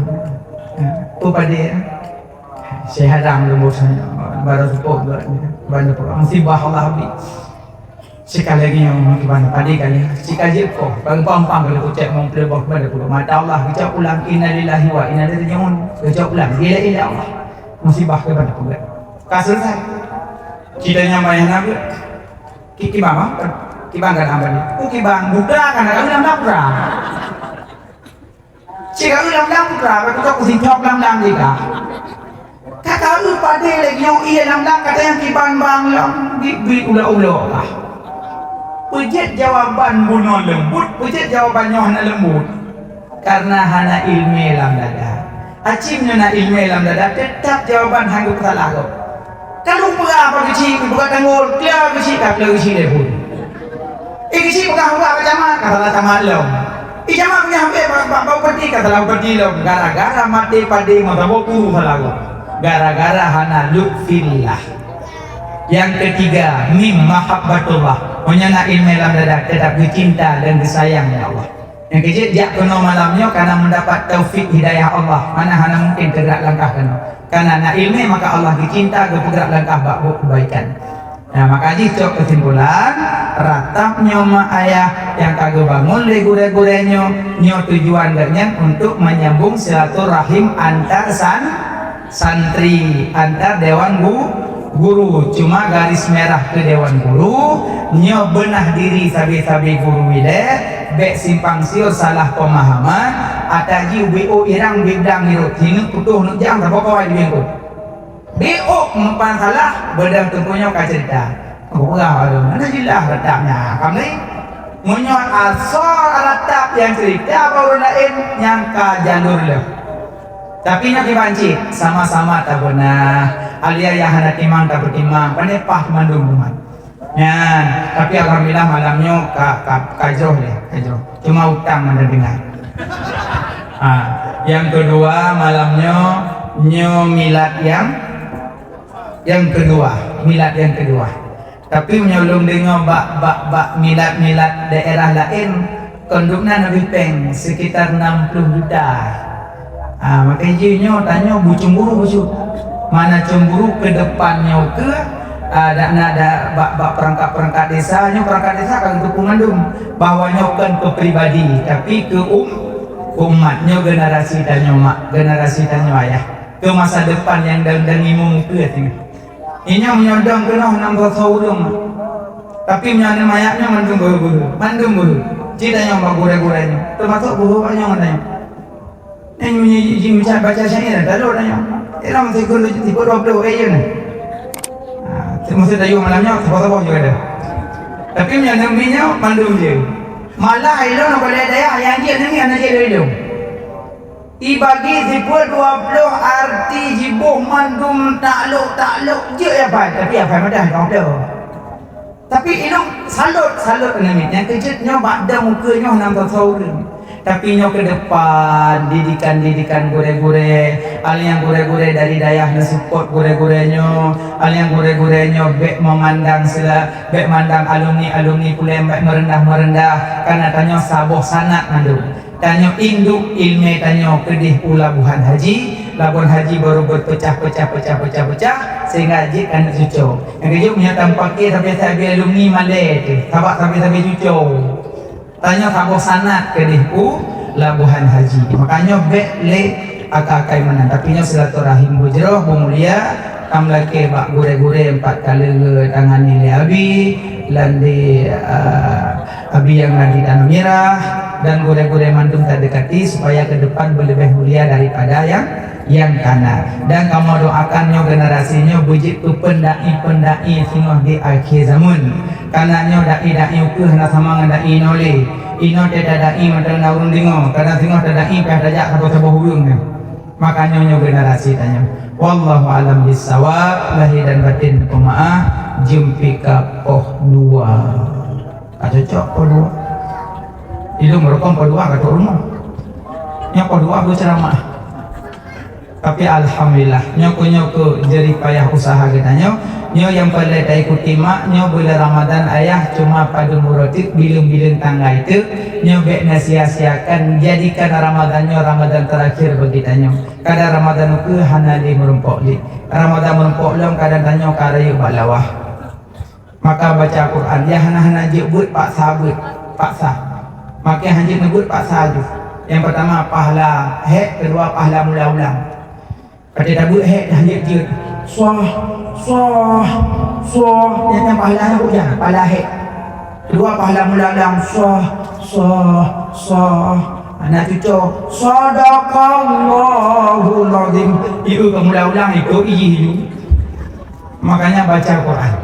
Tu pada saya haram lembu saya baru support buat bantu program musibah Allah habis. Sekali lagi yang mana pada kali sikaji ko pang-pang kalau ucap mau pelebah pada pulau mata Allah ucap ulang innalillahi wa inna ilaihi raji'un ucap ulang ila Allah musibah kepada pulau kasus saya kita nyamai nabi kibang kan apa ni kibang buka kan kalau dalam dapur jika dalam dapur kalau kita kusin jawab dalam jika kata lu pada lagi yang ia dalam kata yang kibang bang di ulah-ulah lah. Pujit jawaban bunuh lembut, pujit jawaban hana lembut. Karena hana ilmu dalam dada. Acimnya na ilmu dalam dada, tetap jawaban hanggup salah kau. Kalau berapa kecil, buka tanggul, kelar kecil, tak kelar kecil dia pun. Kecil bukan buka ke jamaah, katalah tamat lom. Jamaah punya hampir bau peti, katalah peti lom. Gara-gara mati padi, mata boku salah kau. Gara-gara hana lutfillah. Yang ketiga, mim mahabbatullah. Menyana ilmu dalam dada tetap dicinta dan disayang ya Allah. Yang ketiga, jak kena malamnya karena mendapat taufik hidayah Allah. Mana hana mungkin tergerak langkah kena. Karena nak ilmu maka Allah dicinta bergerak langkah bak kebaikan. Nah maka cok kesimpulan ratapnya mak ayah yang kagak bangun legure-gurenya nyo tujuan gaknya untuk menyambung silaturahim antar santri antar dewan guru. Cuma garis merah ke dewan guru nyo benah diri sabi-sabi guru wile bek simpang siur salah pemahaman ataji bo irang bidang hirut hinuk putuh nuk jang tak kawai di bengkut bo mempan salah bedang tentunya kacerita bukan mana jelas letaknya kami menyon asal letak yang cerita baru lain nyangka jalur leh tapi nak dibanci sama-sama tak benar alia yang hendak timang tak bertimang penepah mandung umat ya tapi alhamdulillah malamnya kajroh deh kajroh cuma utang mendengar yang kedua malamnya nyo milad yang kedua tapi menyolong dengar bak milad daerah lain konduknya Nabi Peng sekitar 60 juta maka izinnya tanya bu cemburu mana cemburu ke depannya ke ada bak perangkat desa kan untuk mengandung bahwanya kan ke pribadi tapi ke umatnya generasi tanya ayah ke masa depan yang dan imum ke ini menyodong kena nambah saudong tapi menyana mayatnya mandung bulu ceritanya mbak gure-gurenya termasuk buhuannya katanya ini baca syair tak ada tanya dia masih guru tipe 20 aja nih masih tayu malamnya apa-apa juga ada tapi menyana mandung dia malah itu nak boleh daya yang dia ni anak dia dia ibagi zipur 20 arti jibuh mandum takluk je apa tapi apa madah kau dah Tapi inong salut ni. Yang kejutnya bakda mukanya nam tahu. Tapi nyo ke depan didikan gure-gure, al yang gure-gure dari dayah na support gure-gurenyo, al yang gure-gurenyo bek memandang sila, bek mandang alumni pula bek merendah karena tanyo saboh sanat nandu. Tanyo induk ilmu tanyo kedih pula Labuhan Haji baru berpecah sehingga haji kan cucu. Yang kejuk punya tampaki tapi alumni malai tu, tapi cucu. Tanya saboh sanat kedih Labuhan Haji. Makanya bek le akakai mana. Tapi nya silaturahim bujroh mulia kam laki bak gure-gure 4 kali tangani le abi landi abi yang lagi dan mirah dan gure-gure mandung terdekati supaya ke depan lebih mulia daripada yang kanan. Dan kamu doakannya generasinya bujik tu pendai sinoh di akhir zaman. Karena nyo dai ukur na sama dengan dai nole. Ino tidak dai macam naurun dingo. Karena dingo tidak dai peh dajak sabo hubung. Makanya nyo generasi tanya. Wallahu alam bisawab. Lahir dan batin pemaaf. Jumpi ka poh 2. Cocok poh 2. Itu merekam poh 2 kata rumah. Nya poh 2 berceramah. Tapi alhamdulillah nyoko jadi payah usaha kita nyo yang pada ikuti mak nyo bulan Ramadan ayah cuma pada murotik bilung tangga itu nyo bek sia-siakan jadikan Ramadan terakhir bagi tanyo kada Ramadan ke hanali merumpok li Ramadan merumpok lom kadang tanyo karayu balawah maka baca Quran ya hana jebut paksa maka hanjit nebut paksa aju yang pertama pahala kedua pahala mula ulang. Pada tabut hanjit dia yang pahala hujan pahala kedua pahala mula ulang anak cucu sadaqallahul azim itu mula ulang itu iji. Makanya baca Quran.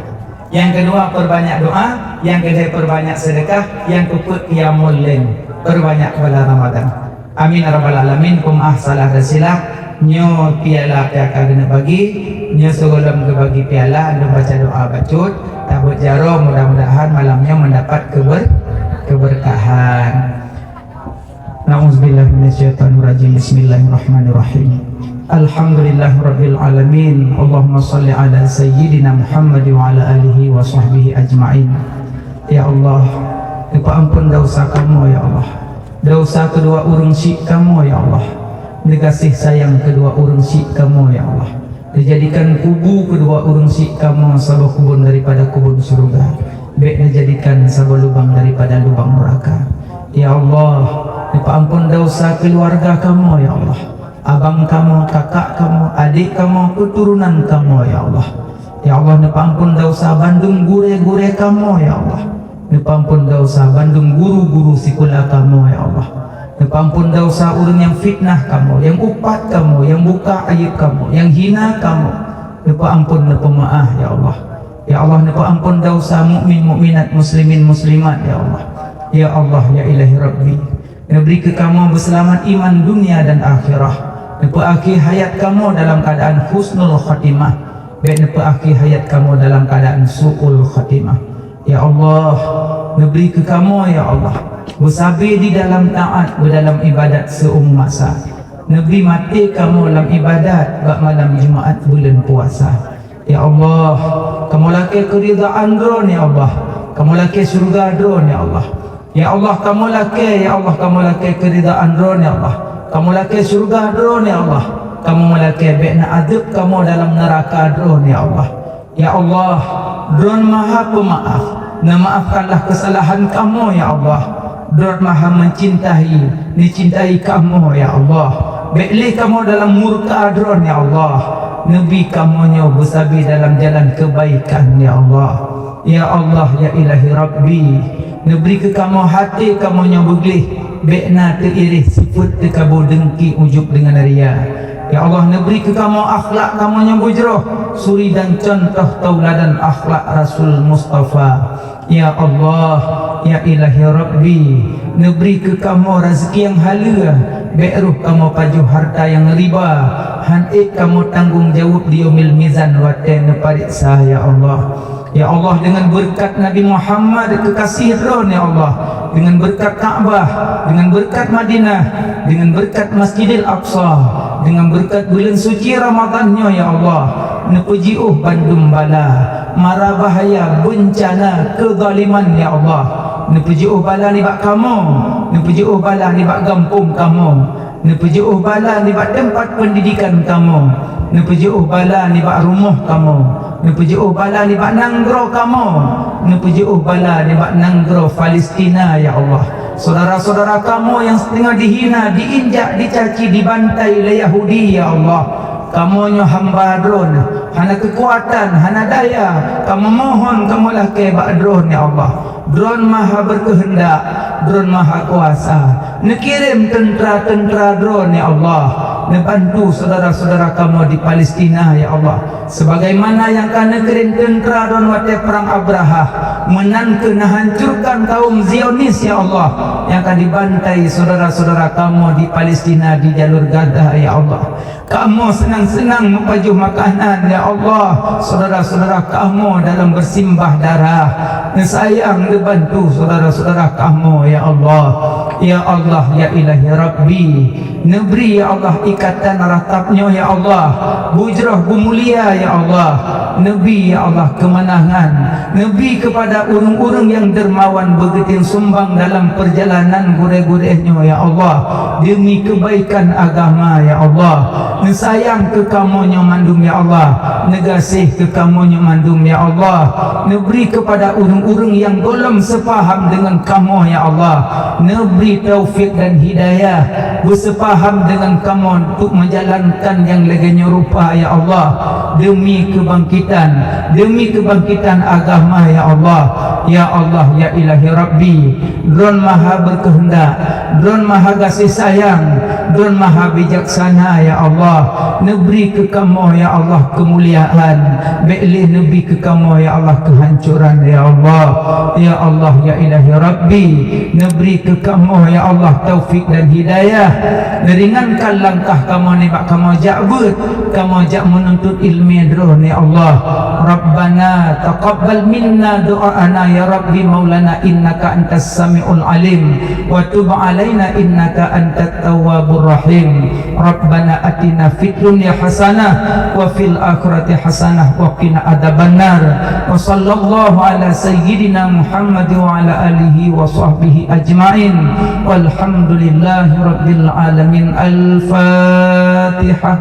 Yang kedua perbanyak doa, yang ketiga perbanyak sedekah, yang keempat qiyamul lail, perbanyak pada Ramadan. Amin ya rabbal alamin. Kum ahsalah rasilah nyo piala piaka kena bagi nyo sebelum ke bagi piala anda baca doa bacut tabut jaro mudah-mudahan malamnya mendapat keberkahan. Nauzubillahi minasyaitonirrajim. Bismillahirrahmanirrahim. Alhamdulillahirabbil alamin. Allahumma shalli ala sayyidina Muhammad wa ala alihi wa sahbihi ajmain. Ya Allah, ampun dosa kamu ya Allah. Dosa kedua urang syik kamu ya Allah. Dikasih sayang kedua urang syik kamu ya Allah. Dijadikan kubu kedua urang syik kamu sebuah kubun daripada kubun surga. Baik dijadikan sebuah lubang daripada lubang neraka. Ya Allah, ampun dosa keluarga kamu ya Allah. Abang kamu, kakak kamu, adik kamu, keturunan kamu ya Allah. Ya Allah, ampun dosa Bandung gure-gure kamu ya Allah. Ampun dosa Bandung guru-guru sekolah kamu ya Allah. Ampun dosa orang yang fitnah kamu, yang upat kamu, yang buka aib kamu, yang hina kamu. Ampun pemaaf ya Allah. Ya Allah, ampun dosa mukmin mukminat muslimin muslimat ya Allah. Ya Allah ya ilahi Rabbi. Beri ke kamu berselamat iman dunia dan akhirah. Akhir hayat kamu dalam keadaan husnul khatimah. Akhir hayat kamu dalam keadaan su'ul khatimah. Ya Allah, beri ke kamu ya Allah. Bersabar di dalam taat, dalam ibadat seumur masa. Negeri mati kamu dalam ibadat bak malam Jumaat bulan puasa. Ya Allah, kamu laki keridaan drone ya Allah. Kamu laki surga drone ya Allah. Ya Allah, kamu laki, ya Allah, kamu laki keridaan drone ya Allah. Kamu laki surga drone ya Allah. Kamu laki bekna adab kamu dalam neraka drone ya Allah. Ya Allah, drone maha pemaaf. Maafkanlah kesalahan kamu ya Allah. Drone maha mencintai kamu ya Allah. Bekli kamu dalam murka drone ya Allah. Nabi kamu nyo bersabar dalam jalan kebaikan ya Allah. Ya Allah ya ilahi Rabbi. Neberi ke kamu hati kamu nyo beglih. Bekna teriri sifat tekabu dengki ujub dengan ria. Ya Allah, neberi ke kamu akhlak kamu nyo bujroh. Suri dan contoh tauladan akhlak Rasul Mustafa. Ya Allah, ya ilahi Rabbi, neberi ke kamu rezeki yang halal, beruh kamu paju harta yang riba, hantik kamu tanggung jawab di yaumil mizan wa tan pariksa ya Allah. Ya Allah, dengan berkat Nabi Muhammad kekasih drone ya Allah, dengan berkat Ka'bah, dengan berkat Madinah, dengan berkat Masjidil Aqsa, dengan berkat bulan suci Ramadannya ya Allah, nepujiuh bandum bala, mara bahaya, bencana, kezaliman ya Allah, nepujiuh bala ni bak kamu, nepujiuh bala ni bak kampung kamu, nepujiuh bala ni bak tempat pendidikan kamu, nepujiuh bala ni bak rumah kamu, nepujiuh bala ni bak nanggro kamu, nepujiuh bala ni bak nanggro Palestina ya Allah. Saudara-saudara kamu yang setengah dihina, diinjak, dicaci, dibantai oleh Yahudi ya Allah, kamu nyo hamba drone, hana kekuatan, hana daya, kamu mohon kamu lah kebak drone ya Allah. Drone maha berkehendak, drone maha kuasa, nekirim tentera-tentera drone ya Allah, nebantu saudara-saudara kamu di Palestina ya Allah. Sebagaimana yang kena kirim tentera drone waktu perang Abraha, menangke hancurkan kaum Zionis ya Allah, yang akan dibantai saudara-saudara kamu di Palestina di jalur Gaza ya Allah. Kamu senang-senang mempajuh makanan ya Allah, saudara-saudara kamu dalam bersimbah darah, sayang dibantu saudara-saudara kamu ya Allah. Ya Allah ya ilahi Rabbi, neberi ya Allah ikatan ratapnya ya Allah, bujrah bumulia ya Allah, Nabi ya Allah kemenangan, Nabi kepada urung-urung yang dermawan begitu sumbang dalam perjalanan gureh-gurehnya ya Allah, demi kebaikan agama ya Allah. Nesayang ke kamu mandum ya Allah, negasih ke kamu mandum ya Allah, neberi kepada urung-urung yang belum sepaham dengan kamu ya Allah, neberi taufik dan hidayah bersepaham dengan kamu untuk menjalankan yang leganya rupa ya Allah, demi kebangkitan agama ya Allah. Ya Allah ya ilahi Rabbi, drone maha berkehendak, drone maha kasih sayang, drone maha bijaksana ya Allah, neberi ke kamu ya Allah kemuliaan, be'lih neberi ke kamu ya Allah kehancuran ya Allah. Ya Allah ya ilahi Rabbi, neberi ke kamu ya Allah taufik dan hidayah, meringankan langkah kamu ni bak kamu ja'bud, kamu jak menuntut ilmi drone ya Allah. Rabbana taqabbal minna du'aana ya Rabbi maulana innaka antas sami'ul alim wa tub alaina innaka antat tawwabur rahim. Rabbana atina fid dunya hasanah wa fil akhirati hasanah wa qina adzabannar. Wa sallallahu ala sayyidina Muhammad wa ala alihi wa sahbihi ajma'in. Walhamdulillahi rabbil alamin. Al-Fatihah.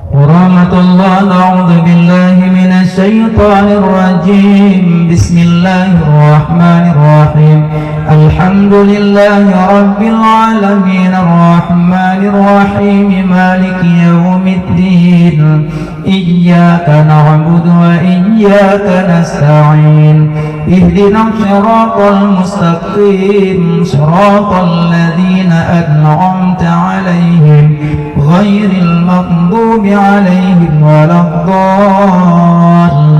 Warahmatullahi a'udzu billahi minasy syaithanir rajim. Bismillahirrahmanirrahim. Alhamdulillahi rabbil alamin arrahmanir rahim maliki yaumiddin. Iyyaka na'budu wa iyyaka nasta'in. Ihdinas siratal mustaqim, siratal ladzina an'amta 'alaihim ghairil maghdubi 'alaihim waladdallin.